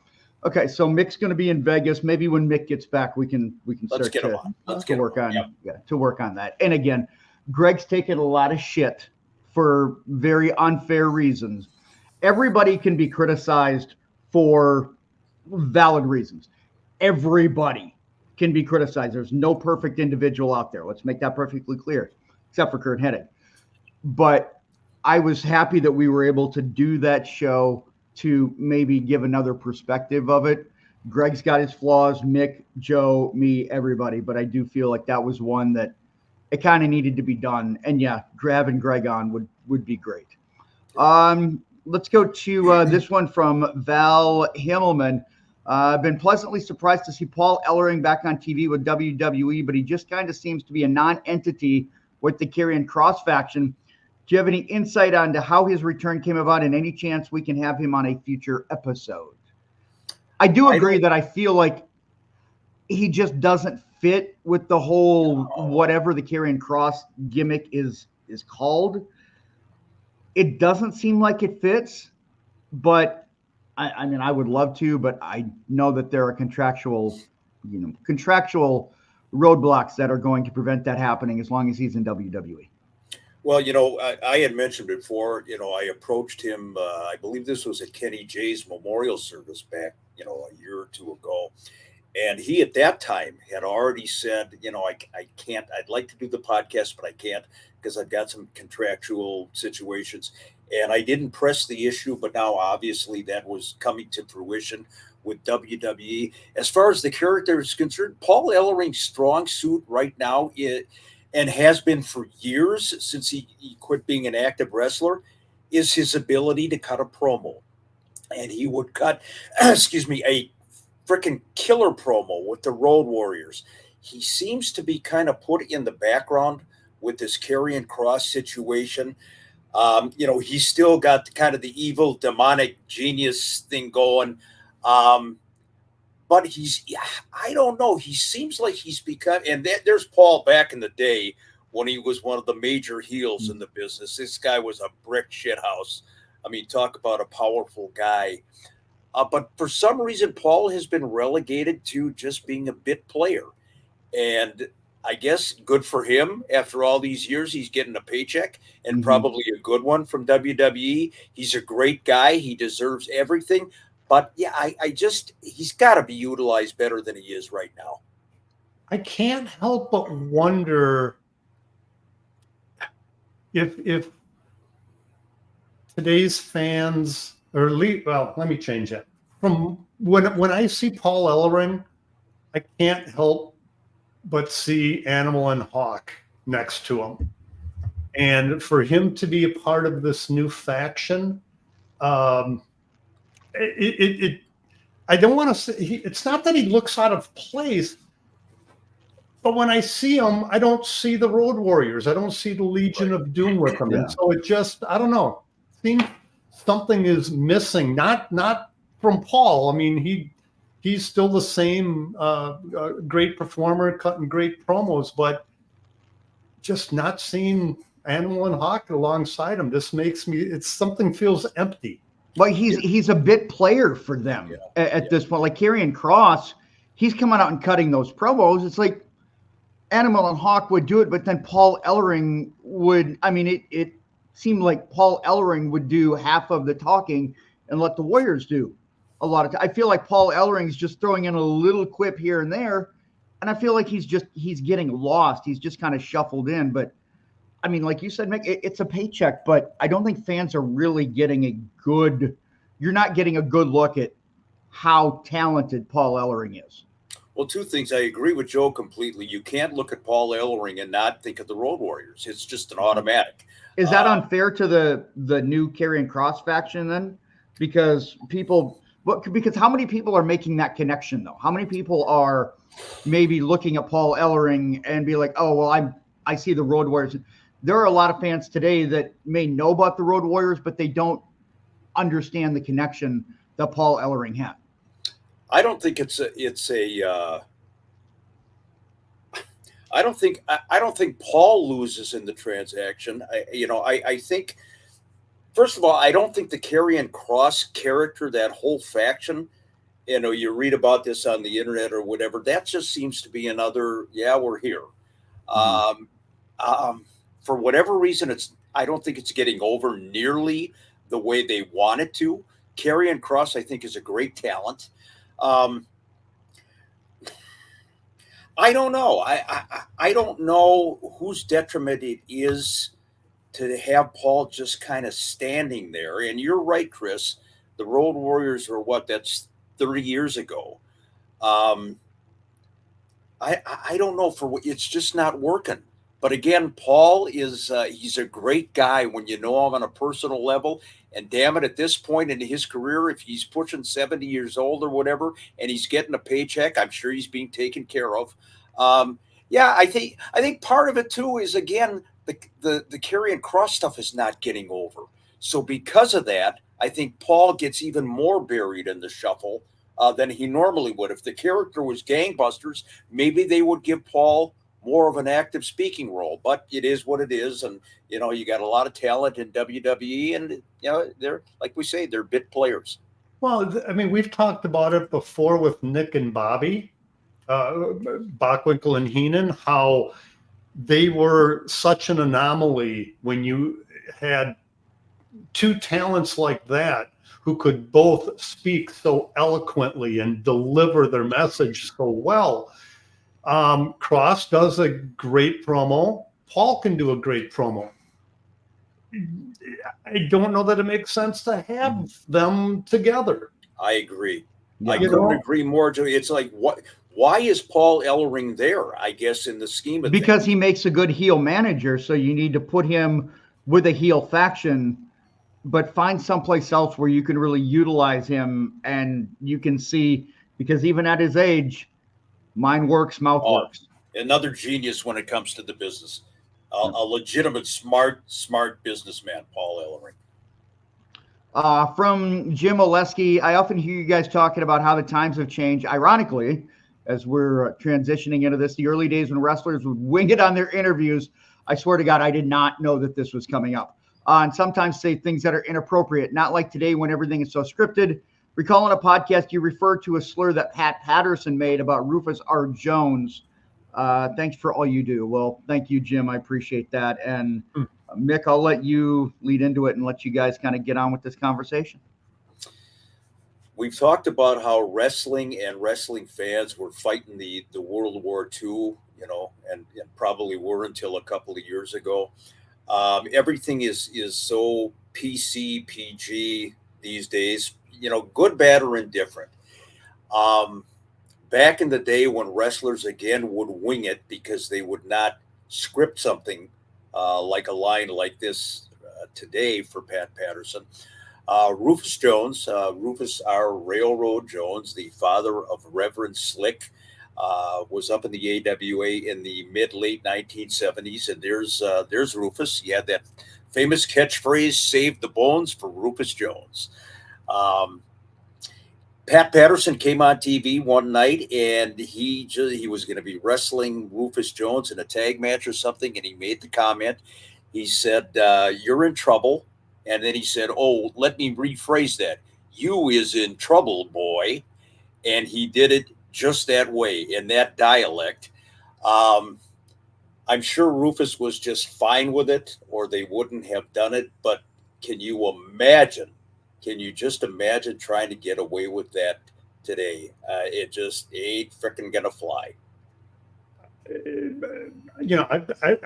Okay, so Mick's going to be in Vegas. Maybe when Mick gets back, we can start to work on that. And again, Greg's taken a lot of shit for very unfair reasons. Everybody can be criticized for valid reasons. Everybody can be criticized. There's no perfect individual out there. Let's make that perfectly clear, except for Curt Hennig. But I was happy that we were able to do that show to maybe give another perspective of it. Greg's got his flaws, Mick, Joe, me, everybody. But I do feel like that was one that it kind of needed to be done. And yeah, having Greg on would be great. Let's go to this one from Val Himmelman. I've been pleasantly surprised to see Paul Ellering back on TV with WWE, but he just kind of seems to be a non-entity with the Karrion Kross faction. Do you have any insight onto how his return came about and any chance we can have him on a future episode? I do agree that I feel like he just doesn't fit with the whole whatever the Karrion Kross gimmick is called. It doesn't seem like it fits, but I mean, I would love to, but I know that there are contractual roadblocks that are going to prevent that happening as long as he's in WWE. Well, I had mentioned before, I approached him, I believe this was at Kenny J's memorial service back, a year or two ago. And he, at that time, had already said, I can't, I'd like to do the podcast, but I can't because I've got some contractual situations. And I didn't press the issue, but now obviously that was coming to fruition with WWE. As far as the character is concerned, Paul Ellering's strong suit right now and has been for years since he quit being an active wrestler, is his ability to cut a promo. And he would cut, a freaking killer promo with the Road Warriors. He seems to be kind of put in the background with this Karrion Kross situation. He's still got kind of the evil demonic genius thing going. But I don't know. He seems like he's become, and there's Paul back in the day when he was one of the major heels in the business. This guy was a brick shithouse. I mean, talk about a powerful guy. But for some reason, Paul has been relegated to just being a bit player. And I guess good for him. After all these years, he's getting a paycheck and probably a good one from WWE. He's a great guy. He deserves everything. But yeah, he's got to be utilized better than he is right now. I can't help but wonder if today's fans, let me change that. From when I see Paul Ellering, I can't help but see Animal and Hawk next to him. And for him to be a part of this new faction, I don't want to say, it's not that he looks out of place, but when I see him, I don't see the Road Warriors. I don't see the Legion of Doom with him. Yeah. And so it just, I don't know, seems something is missing, not from Paul. I mean, he's still the same great performer, cutting great promos, but just not seeing Animal and Hawk alongside him just makes me, something feels empty. Well, he's a bit player for them at this point. Like Karrion Kross, he's coming out and cutting those promos. It's like Animal and Hawk would do it, but then Paul Ellering would, I mean, it seemed like Paul Ellering would do half of the talking and let the Warriors do a lot of time. I feel like Paul Ellering's just throwing in a little quip here and there, and I feel like he's getting lost. He's just kind of shuffled in. But I mean, like you said, Mick, it's a paycheck, but I don't think fans are really getting you're not getting a good look at how talented Paul Ellering is. Well, two things. I agree with Joe completely. You can't look at Paul Ellering and not think of the Road Warriors. It's just an automatic. Is that unfair to the new Karrion Kross faction then? Because how many people are making that connection though? How many people are maybe looking at Paul Ellering and be like, oh, well, I see the Road Warriors. There are a lot of fans today that may know about the Road Warriors, but they don't understand the connection that Paul Ellering had. I don't think I don't think Paul loses in the transaction. I think, first of all, I don't think the Karrion Kross character, that whole faction, you read about this on the internet or whatever, that just seems to be another, we're here. For whatever reason, I don't think it's getting over nearly the way they want it to. Karrion Kross, I think, is a great talent. I don't know. I don't know whose detriment it is to have Paul just kind of standing there. And you're right, Chris. The Road Warriors are that's 30 years ago. I don't know, it's just not working. But again, Paul is he's a great guy when you know him on a personal level. And damn it, at this point in his career, if he's pushing 70 years old or whatever, and he's getting a paycheck, I'm sure he's being taken care of. Yeah, I think part of it too is again the Karrion Kross stuff is not getting over. So because of that, I think Paul gets even more buried in the shuffle than he normally would. If the character was gangbusters, maybe they would give Paul more of an active speaking role, but it is what it is. And, you got a lot of talent in WWE and, they're, like we say, they're bit players. Well, I mean, we've talked about it before with Nick and Bobby, Bockwinkel and Heenan, how they were such an anomaly when you had two talents like that who could both speak so eloquently and deliver their message so well. Kross does a great promo. Paul can do a great promo. I don't know that it makes sense to have them together. I agree. Yeah. I couldn't agree more. It's like, why is Paul Ellering there? I guess in the scheme of because things. he makes a good heel manager, so you need to put him with a heel faction, but find someplace else where you can really utilize him, and you can see, because even at his age, mind works, mouth works. Another genius when it comes to the business. A legitimate, smart businessman, Paul Ellering. From Jim Oleski, I often hear you guys talking about how the times have changed. Ironically, as we're transitioning into this, the early days when wrestlers would wing it on their interviews, I swear to God, I did not know that this was coming up. And sometimes say things that are inappropriate, not like today when everything is so scripted. Recall in a podcast, you referred to a slur that Pat Patterson made about Rufus R. Jones. Thanks for all you do. Well, thank you, Jim. I appreciate that. And Mick, I'll let you lead into it and let you guys kind of get on with this conversation. We've talked about how wrestling and wrestling fans were fighting the World War II, and probably were until a couple of years ago. Everything is so PC, PG these days, good, bad, or indifferent. Back in the day when wrestlers again would wing it because they would not script something like a line like this today for Pat Patterson. Rufus Jones, Rufus R. Railroad Jones, the father of Reverend Slick, was up in the AWA in the mid-late 1970s. And there's Rufus. He had that famous catchphrase, "Save the bones for Rufus Jones." Pat Patterson came on TV one night, and he was going to be wrestling Rufus Jones in a tag match or something, and he made the comment. He said, "You're in trouble." And then he said, "Oh, let me rephrase that. You is in trouble, boy." And he did it just that way, in that dialect. I'm sure Rufus was just fine with it, or they wouldn't have done it. But can you imagine? Can you just imagine trying to get away with that today? It just ain't freaking gonna fly.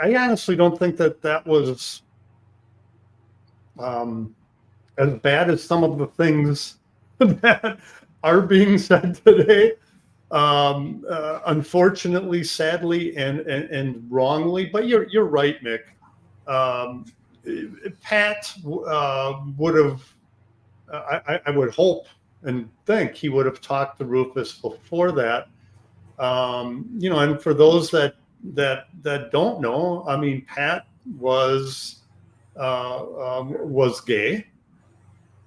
I honestly don't think that was as bad as some of the things that are being said today. Unfortunately, sadly, and wrongly. But you're right, Mick. Pat would have. I would hope and think he would have talked to Rufus before that. And for those that don't know, I mean, Pat was gay,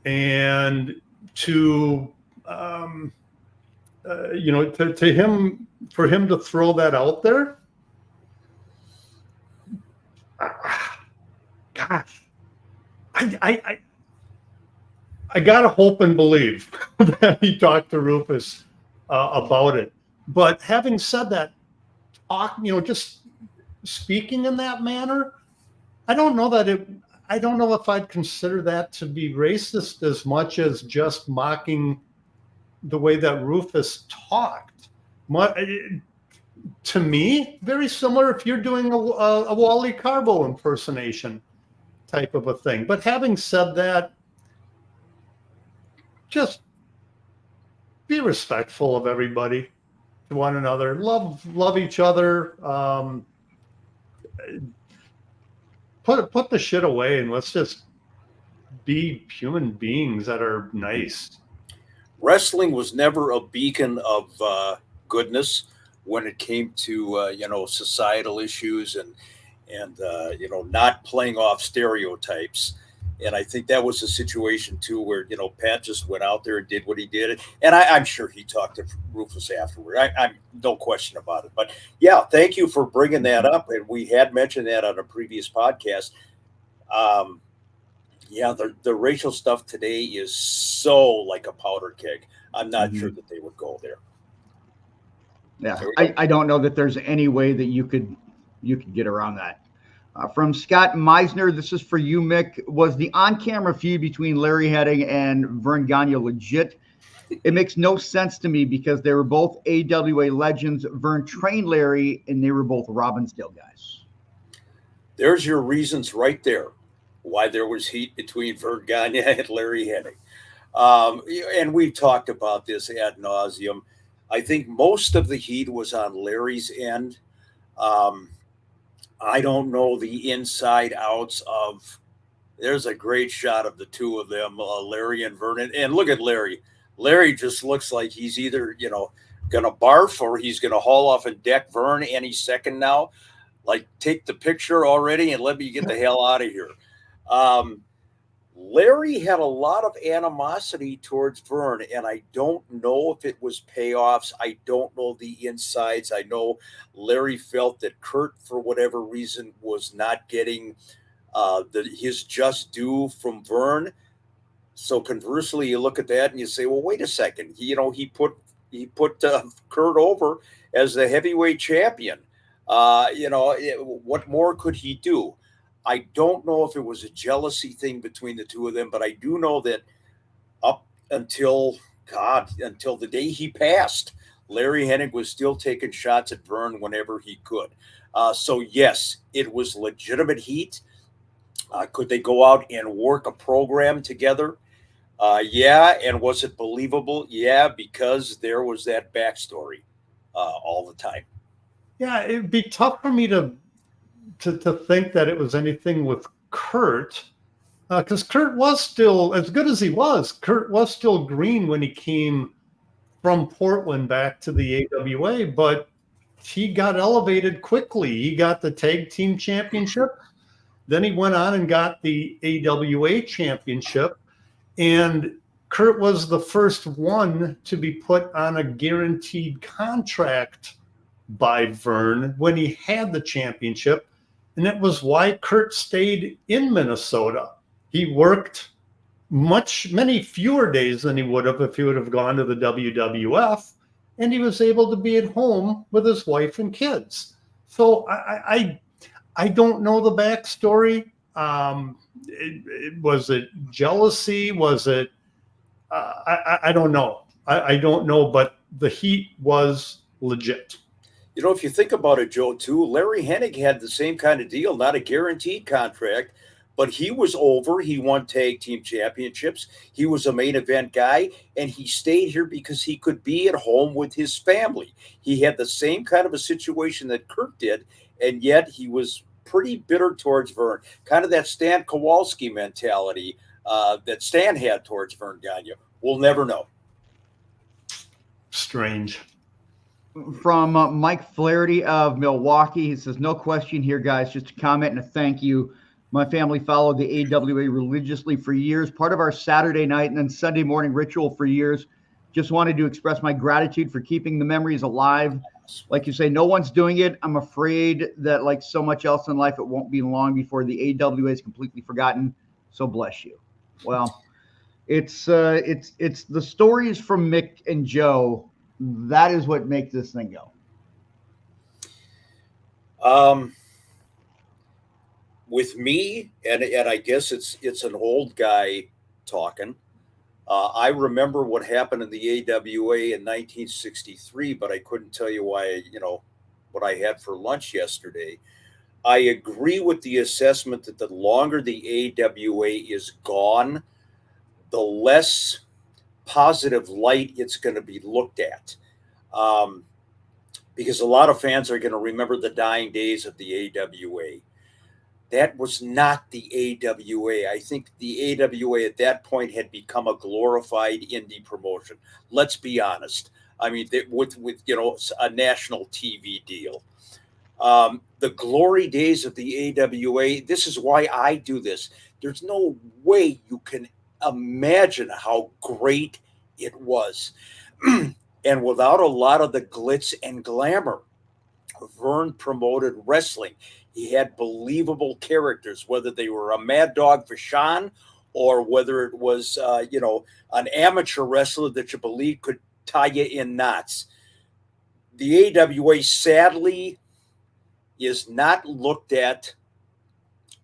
and to him, for him to throw that out there, gosh, I gotta hope and believe that he talked to Rufus about it. But having said that, just speaking in that manner, I don't know if I'd consider that to be racist as much as just mocking the way that Rufus talked. To me, very similar if you're doing a Wally Carbo impersonation type of a thing. But having said that, just be respectful of everybody, to one another. Love each other. put the shit away and let's just be human beings that are nice. Wrestling was never a beacon of goodness when it came to societal issues and not playing off stereotypes. And I think that was a situation too where Pat just went out there and did what he did, and I'm sure he talked to Rufus afterward. I'm no question about it. But yeah, thank you for bringing that up, and we had mentioned that on a previous podcast. The racial stuff today is so like a powder keg. I'm not sure that they would go there. Yeah, I don't know that there's any way that you could get around that. From Scott Meisner, this is for you, Mick. Was the on-camera feud between Larry Hennig and Verne Gagne legit? It makes no sense to me because they were both AWA legends. Verne trained Larry, and they were both Robbinsdale guys. There's your reasons right there why there was heat between Verne Gagne and Larry Hennig. And we've talked about this ad nauseum. I think most of the heat was on Larry's end. I don't know the inside outs of. There's a great shot of the two of them, Larry and Vernon. And look at Larry. Larry just looks like he's either, going to barf or he's going to haul off and deck Verne any second now. Like, take the picture already and let me get the hell out of here. Larry had a lot of animosity towards Verne, and I don't know if it was payoffs. I don't know the insides. I know Larry felt that Curt, for whatever reason, was not getting his just due from Verne. So conversely, you look at that and you say, well, wait a second. He put Curt over as the heavyweight champion. What more could he do? I don't know if it was a jealousy thing between the two of them, but I do know that up until the day he passed, Larry Hennig was still taking shots at Verne whenever he could. So yes, it was legitimate heat. Could they go out and work a program together? Yeah. And was it believable? Yeah, because there was that backstory all the time. Yeah, it'd be tough for me to think that it was anything with Curt, because Curt was still, as good as he was, Curt was still green when he came from Portland back to the AWA, but he got elevated quickly. He got the tag team championship. Then he went on and got the AWA championship. And Curt was the first one to be put on a guaranteed contract by Verne when he had the championship. And that was why Curt stayed in Minnesota. He worked many fewer days than he would have if he would have gone to the WWF. And he was able to be at home with his wife and kids. So I don't know the backstory. Was it jealousy? Was it? I don't know. I don't know, but the heat was legit. If you think about it, Joe, too, Larry Hennig had the same kind of deal, not a guaranteed contract, but he was over. He won tag team championships. He was a main event guy, and he stayed here because he could be at home with his family. He had the same kind of a situation that Curt did, and yet he was pretty bitter towards Verne, kind of that Stan Kowalski mentality that Stan had towards Verne Gagne. We'll never know. Strange. From Mike Flaherty of Milwaukee, he says, no question here, guys, just a comment and a thank you. My family followed the AWA religiously for years, part of our Saturday night and then Sunday morning ritual for years. Just wanted to express my gratitude for keeping the memories alive. Like you say, no one's doing it. I'm afraid that, like so much else in life, it won't be long before the AWA is completely forgotten. So bless you. Well, it's the stories from Mick and Joe. That is what makes this thing go. With me, and I guess it's an old guy talking. I remember what happened in the AWA in 1963, but I couldn't tell you why, what I had for lunch yesterday. I agree with the assessment that the longer the AWA is gone, the less positive light it's going to be looked at. because a lot of fans are going to remember the dying days of the AWA. That was not the AWA. I think the AWA at that point had become a glorified indie promotion. Let's be honest. I mean, with a national TV deal. The glory days of the AWA, this is why I do this. There's no way you can imagine how great it was. And without a lot of the glitz and glamour, Verne promoted wrestling. He had believable characters, whether they were a mad dog for Sean or whether it was, an amateur wrestler that you believe could tie you in knots. The AWA, sadly, is not looked at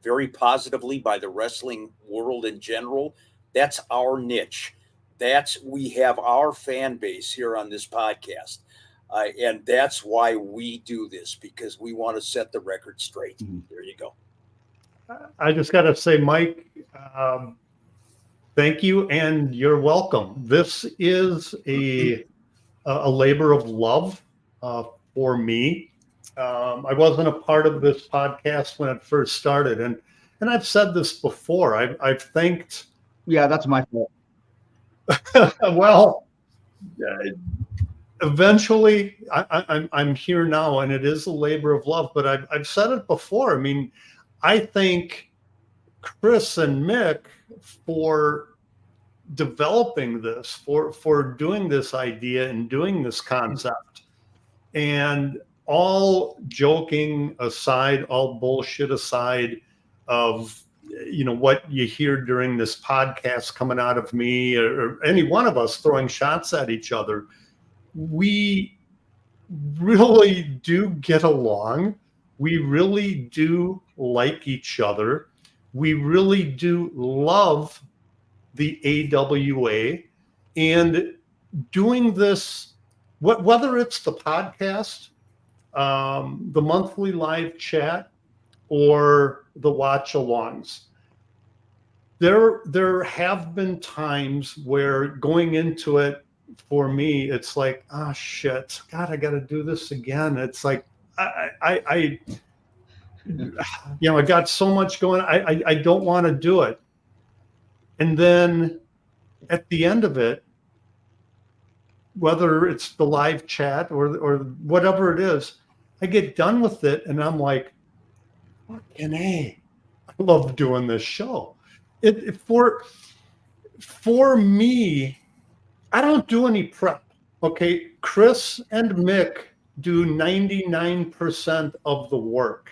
very positively by the wrestling world in general. That's our niche. We have our fan base here on this podcast. And that's why we do this, because we want to set the record straight. Mm-hmm. There you go. I just got to say, Mike, thank you, and you're welcome. This is a labor of love for me. I wasn't a part of this podcast when it first started, and I've said this before. I've thanked. Yeah, that's my fault. Well, eventually, I'm here now, and it is a labor of love. But I've said it before. I mean, I thank Chris and Mick for developing this, for doing this idea and doing this concept. And all joking aside, all bullshit aside of what you hear during this podcast coming out of me or any one of us throwing shots at each other, we really do get along. We really do like each other. We really do love the AWA, and doing this, whether it's the podcast, the monthly live chat, or the watch alongs. There have been times where going into it, for me, it's like, oh shit, God, I got to do this again. It's like, I got so much going. I don't want to do it. And then at the end of it, whether it's the live chat or whatever it is, I get done with it and I'm like, fucking A, I love doing this show. For me, I don't do any prep. Okay, Chris and Mick do 99% of the work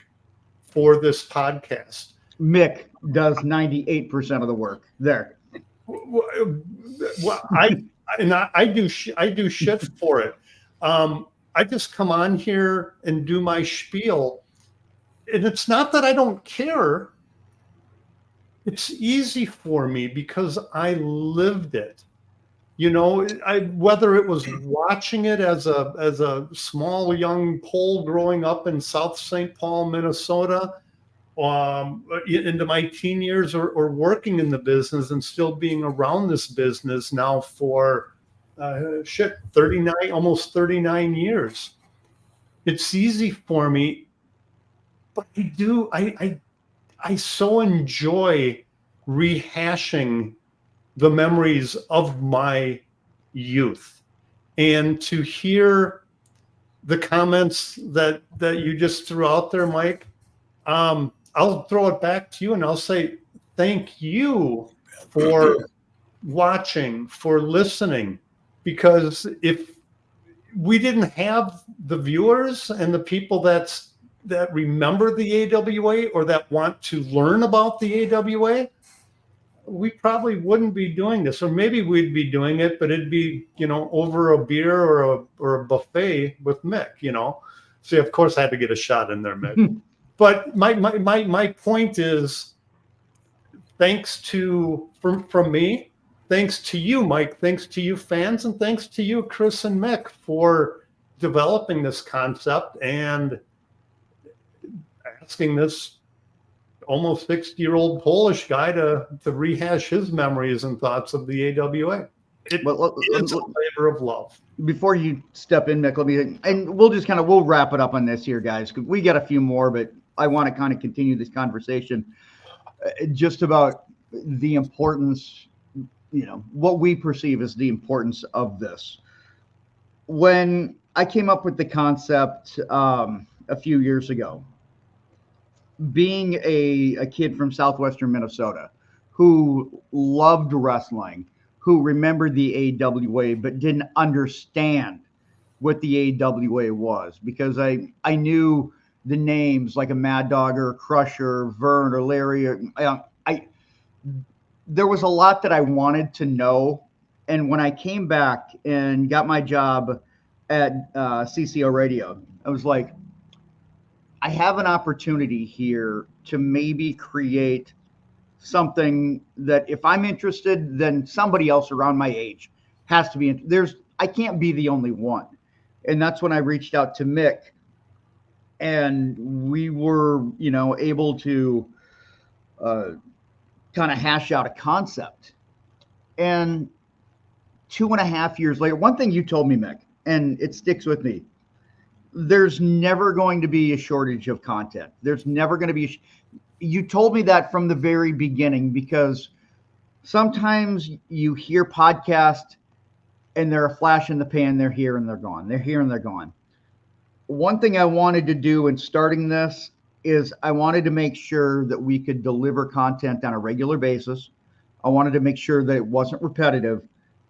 for this podcast. Mick does 98% of the work. There. Well, I do shit for it. I just come on here and do my spiel, and it's not that I don't care. It's easy for me because I lived it. Whether it was watching it as a small young Pole growing up in South St. Paul, Minnesota, into my teen years, or working in the business and still being around this business now for 39, almost 39 years. It's easy for me, but I so enjoy rehashing the memories of my youth, and to hear the comments that you just threw out there, Mike. I'll throw it back to you and I'll say thank you for watching, for listening, because if we didn't have the viewers and the people that remember the AWA or that want to learn about the AWA, we probably wouldn't be doing this, or maybe we'd be doing it, but it'd be, over a beer or a buffet with Mick, See, of course I had to get a shot in there, Mick. But my point is, from me, thanks to you, Mike, thanks to you fans, and thanks to you, Chris and Mick, for developing this concept and asking this almost 60-year-old Polish guy to rehash his memories and thoughts of the AWA. It's a labor of love. Before you step in, Mick, we'll wrap it up on this here, guys. We got a few more, but I want to kind of continue this conversation just about the importance, what we perceive as the importance of this. When I came up with the concept a few years ago, being a kid from southwestern Minnesota who loved wrestling, who remembered the AWA but didn't understand what the AWA was, because I knew the names like a Mad Dog or a Crusher, Verne or Larry. There was a lot that I wanted to know. And when I came back and got my job at CCO Radio, I was like, I have an opportunity here to maybe create something that if I'm interested, then somebody else around my age has to be. I can't be the only one. And that's when I reached out to Mick, and we were, able to kind of hash out a concept. And 2.5 years later, one thing you told me, Mick, and it sticks with me, there's never going to be a shortage of content. There's never going to be. You told me that from the very beginning, because sometimes you hear podcasts and they're a flash in the pan. They're here and they're gone. They're here and they're gone. One thing I wanted to do in starting this is I wanted to make sure that we could deliver content on a regular basis. I wanted to make sure that it wasn't repetitive,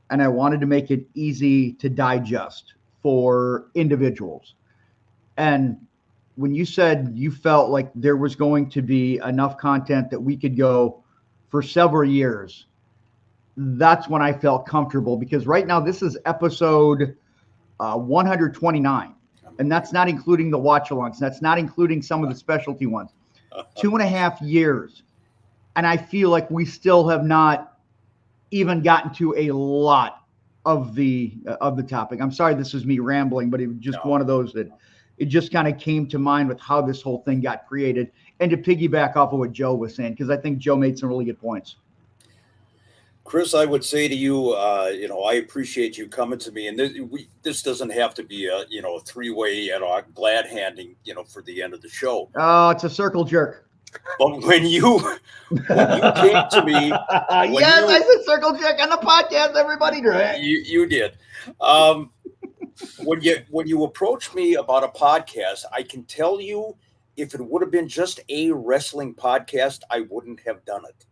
and I wanted to make it easy to digest for individuals. And when you said you felt like there was going to be enough content that we could go for several years, that's when I felt comfortable, because right now this is episode 129. And that's not including the watch-alongs. That's not including some of the specialty ones. 2.5 years. And I feel like we still have not even gotten to a lot of the topic. I'm sorry this is me rambling, but it was just one of those that it just kind of came to mind with how this whole thing got created. And to piggyback off of what Joe was saying, because I think Joe made some really good points. Chris, I would say to you, I appreciate you coming to me, and this doesn't have to be a three-way, glad handing, for the end of the show. Oh, it's a circle jerk. But when you came to me, yes, I said circle jerk on the podcast. Everybody, right? You did. When you approached me about a podcast, I can tell you, if it would have been just a wrestling podcast, I wouldn't have done it.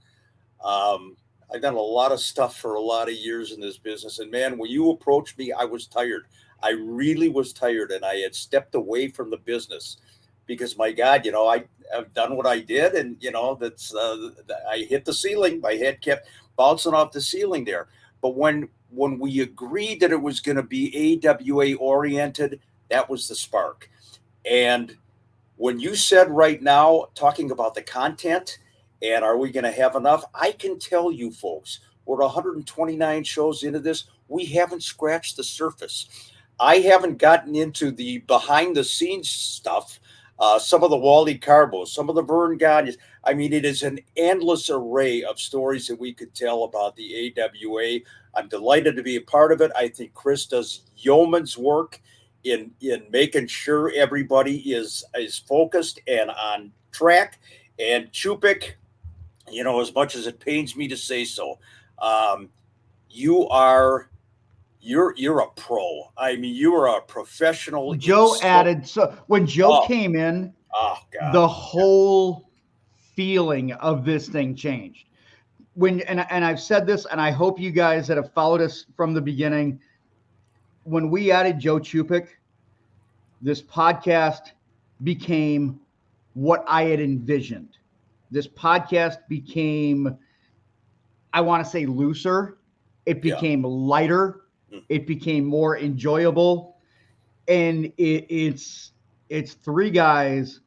I've done a lot of stuff for a lot of years in this business. And man, when you approached me, I was tired. I really was tired. And I had stepped away from the business because, my God, I've done what I did. And, that's I hit the ceiling. My head kept bouncing off the ceiling there. But when we agreed that it was going to be AWA oriented, that was the spark. And when you said right now, talking about the content, and are we going to have enough? I can tell you, folks, we're 129 shows into this. We haven't scratched the surface. I haven't gotten into the behind-the-scenes stuff, some of the Wally Carbos, some of the Verne Gagnes. I mean, it is an endless array of stories that we could tell about the AWA. I'm delighted to be a part of it. I think Chris does yeoman's work in making sure everybody is focused and on track. And Chupik, as much as it pains me to say so, you're a pro. I mean, you are a professional. Joe added, so when Joe came in, the whole feeling of this thing changed. And I've said this, and I hope you guys that have followed us from the beginning, when we added Joe Chupik, this podcast became what I had envisioned. This podcast became, I want to say, looser. It became lighter. It became more enjoyable. And it's three guys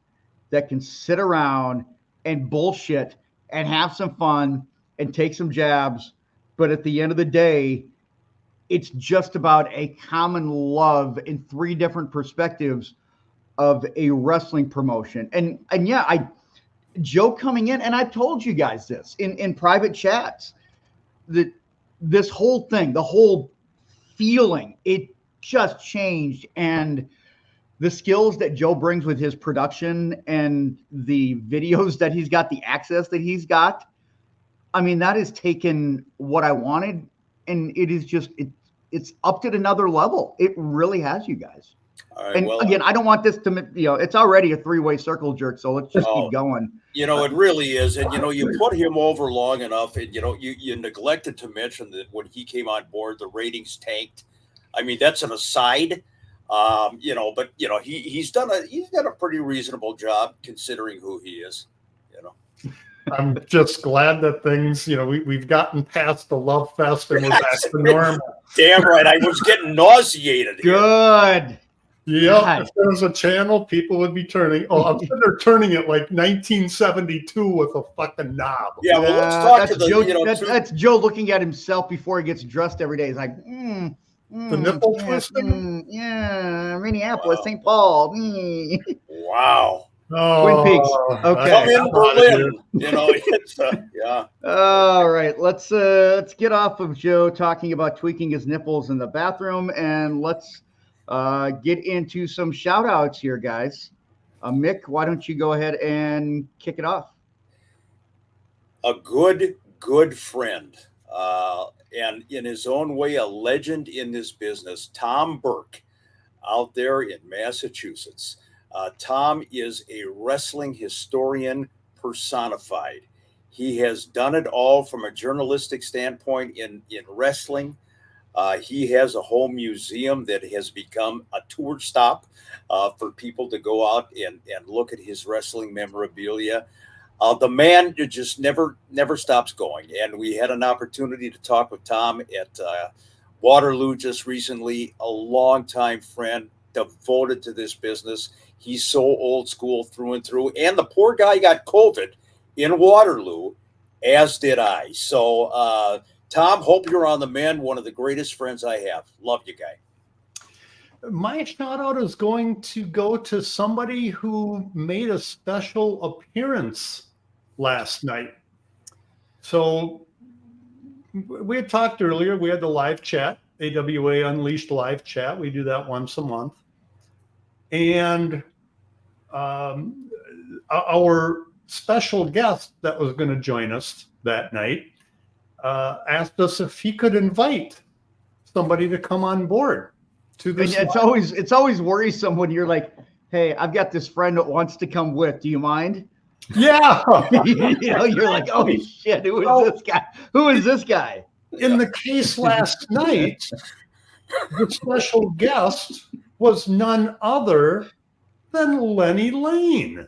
that can sit around and bullshit and have some fun and take some jabs. But at the end of the day, it's just about a common love in three different perspectives of a wrestling promotion. And yeah, Joe coming in, and I've told you guys this in private chats, that this whole thing, the whole feeling, it just changed. And the skills that Joe brings with his production and the videos that he's got, the access that he's got, I mean, that has taken what I wanted, and it is just it's up to another level. It really has, you guys. All right, And well, again, I don't want this to, it's already a three-way circle jerk, so let's just keep going. You know, it really is. And, you know, you put him over long enough, and, you know, you neglected to mention that when he came on board, the ratings tanked. I mean, that's an aside, you know, but, you know, he's done a pretty reasonable job considering who he is, you know. I'm just glad that things, you know, we've gotten past the love fest and we're back to normal. Damn right. I was getting nauseated here. Good. Yeah, if there was a channel, people would be turning. Oh, I'm sure they're turning it like 1972 with a fucking knob. Yeah, well, let's talk to the, Joe, you know, that's Joe looking at himself before he gets dressed every day. He's like, the nipple twisting? yeah, Minneapolis, St. Paul. Wow. Oh, Twin Peaks. Okay. Come in Berlin. You know, it's, yeah. All right, let's get off of Joe talking about tweaking his nipples in the bathroom, and let's get into some shout outs here, guys. Mick, why don't you go ahead and kick it off? A good friend, and in his own way, a legend in this business, Tom Burke, out there in Massachusetts. Tom is a wrestling historian personified. He has done it all from a journalistic standpoint in wrestling. He has a whole museum that has become a tour stop for people to go out and look at his wrestling memorabilia. The man just never stops going. And we had an opportunity to talk with Tom at Waterloo just recently, a longtime friend, devoted to this business. He's so old school through and through. And the poor guy got COVID in Waterloo, as did I. So, Tom, hope you're on the mend. One of the greatest friends I have. Love you, guy. My shout out is going to go to somebody who made a special appearance last night. So we had talked earlier, we had the live chat, AWA Unleashed live chat. We do that once a month. And our special guest that was going to join us that night asked us if he could invite somebody to come on board to this. It's always worrisome when you're like, hey, I've got this friend that wants to come with. Do you mind? Yeah. You're like, oh shit, who is this guy? Who is this guy? In the case last night, the special guest was none other than Lenny Lane.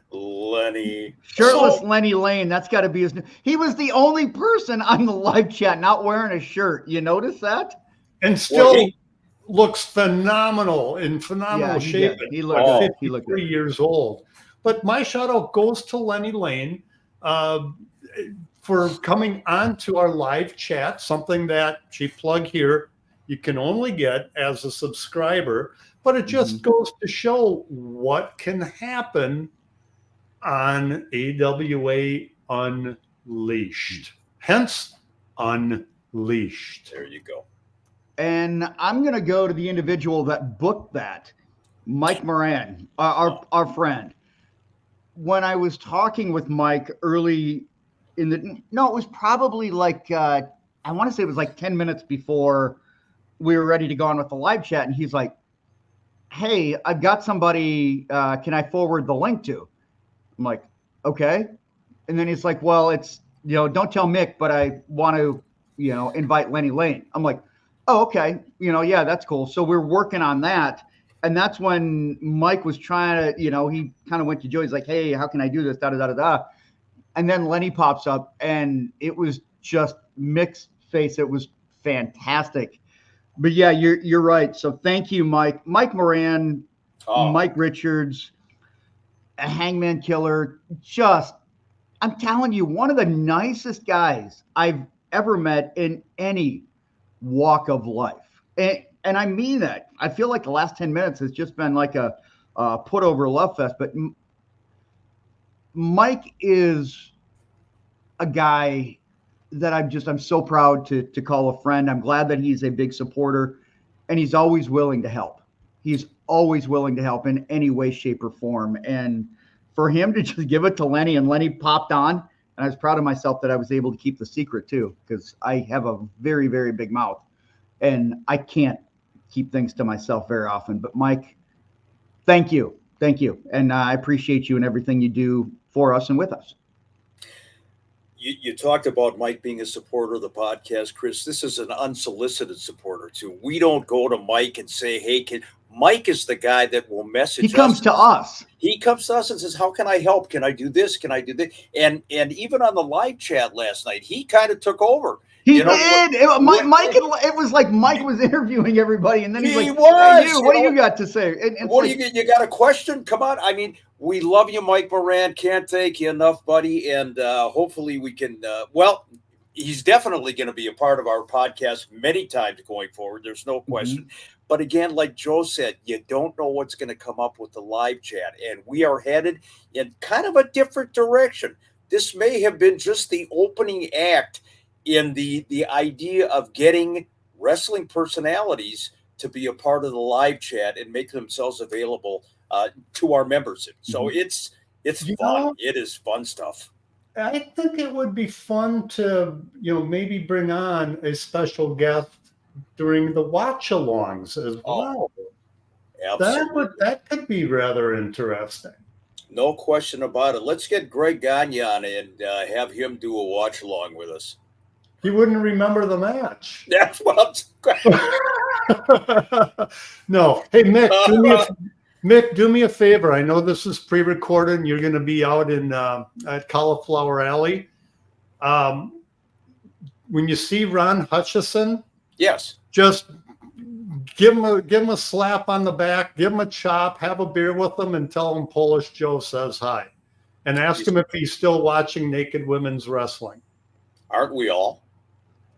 Shirtless Lenny Lane. That's got to be his name. He was the only person on the live chat not wearing a shirt. You notice that? And still looks phenomenal, in phenomenal shape. He looked 53 years old. But my shout out goes to Lenny Lane for coming on to our live chat, something that she plugged here you can only get as a subscriber. But it just goes to show what can happen on AWA Unleashed. Hence, Unleashed. There you go. And I'm going to go to the individual that booked that, Mike Moran, our friend. When I was talking with Mike early it was probably like, I want to say it was like 10 minutes before we were ready to go on with the live chat. And he's like, hey, I've got somebody, can I forward the link to? I'm like, okay. And then he's like, well, it's, don't tell Mick, but I want to, invite Lenny Lane. I'm like, oh, okay. Yeah, that's cool. So we're working on that. And that's when Mike was trying to, he kind of went to Joe. He's like, hey, how can I do this? Da, da, da, da, da. And then Lenny pops up and it was just Mick's face. It was fantastic. But yeah, you're right. So thank you, Mike. Mike Moran, Mike Richards, a Hangman Killer. I'm telling you, one of the nicest guys I've ever met in any walk of life. And I mean that. I feel like the last 10 minutes has just been like a put over love fest. But Mike is a guy that I'm so proud to call a friend. I'm glad that he's a big supporter, and he's always willing to help. He's always willing to help in any way, shape, or form. And for him to just give it to Lenny, and Lenny popped on, and I was proud of myself that I was able to keep the secret too, because I have a very, very big mouth, and I can't keep things to myself very often. But Mike, thank you. And I appreciate you and everything you do for us and with us. You talked about Mike being a supporter of the podcast, Chris. This is an unsolicited supporter too. We don't go to Mike and say, "Hey, Mike is the guy that will message us." He comes to us. He comes to us and says, "How can I help? Can I do this? Can I do that?" And even on the live chat last night, he kind of took over. He did. It was like Mike was interviewing everybody, and then he's like, "Hey, what do you got to say?" What do you got a question? Come on. I mean, we love you, Mike Moran. Can't thank you enough, buddy. And hopefully we can. He's definitely going to be a part of our podcast many times going forward. There's no question. Mm-hmm. But again, like Joe said, you don't know what's going to come up with the live chat, and we are headed in kind of a different direction. This may have been just the opening act in the idea of getting wrestling personalities to be a part of the live chat and make themselves available to our members. So it's fun. It is fun stuff. I think it would be fun to, maybe bring on a special guest during the watch-alongs as well. Absolutely. That could be rather interesting. No question about it. Let's get Greg Gagne on and have him do a watch-along with us. He wouldn't remember the match. That's what No. Hey, Mick, do me a favor. I know this is pre-recorded and you're going to be out at Cauliflower Alley. When you see Ron Hutchison, yes, just give him a slap on the back, give him a chop, have a beer with him, and tell him Polish Joe says hi. And ask him if he's still watching Naked Women's Wrestling. Aren't we all?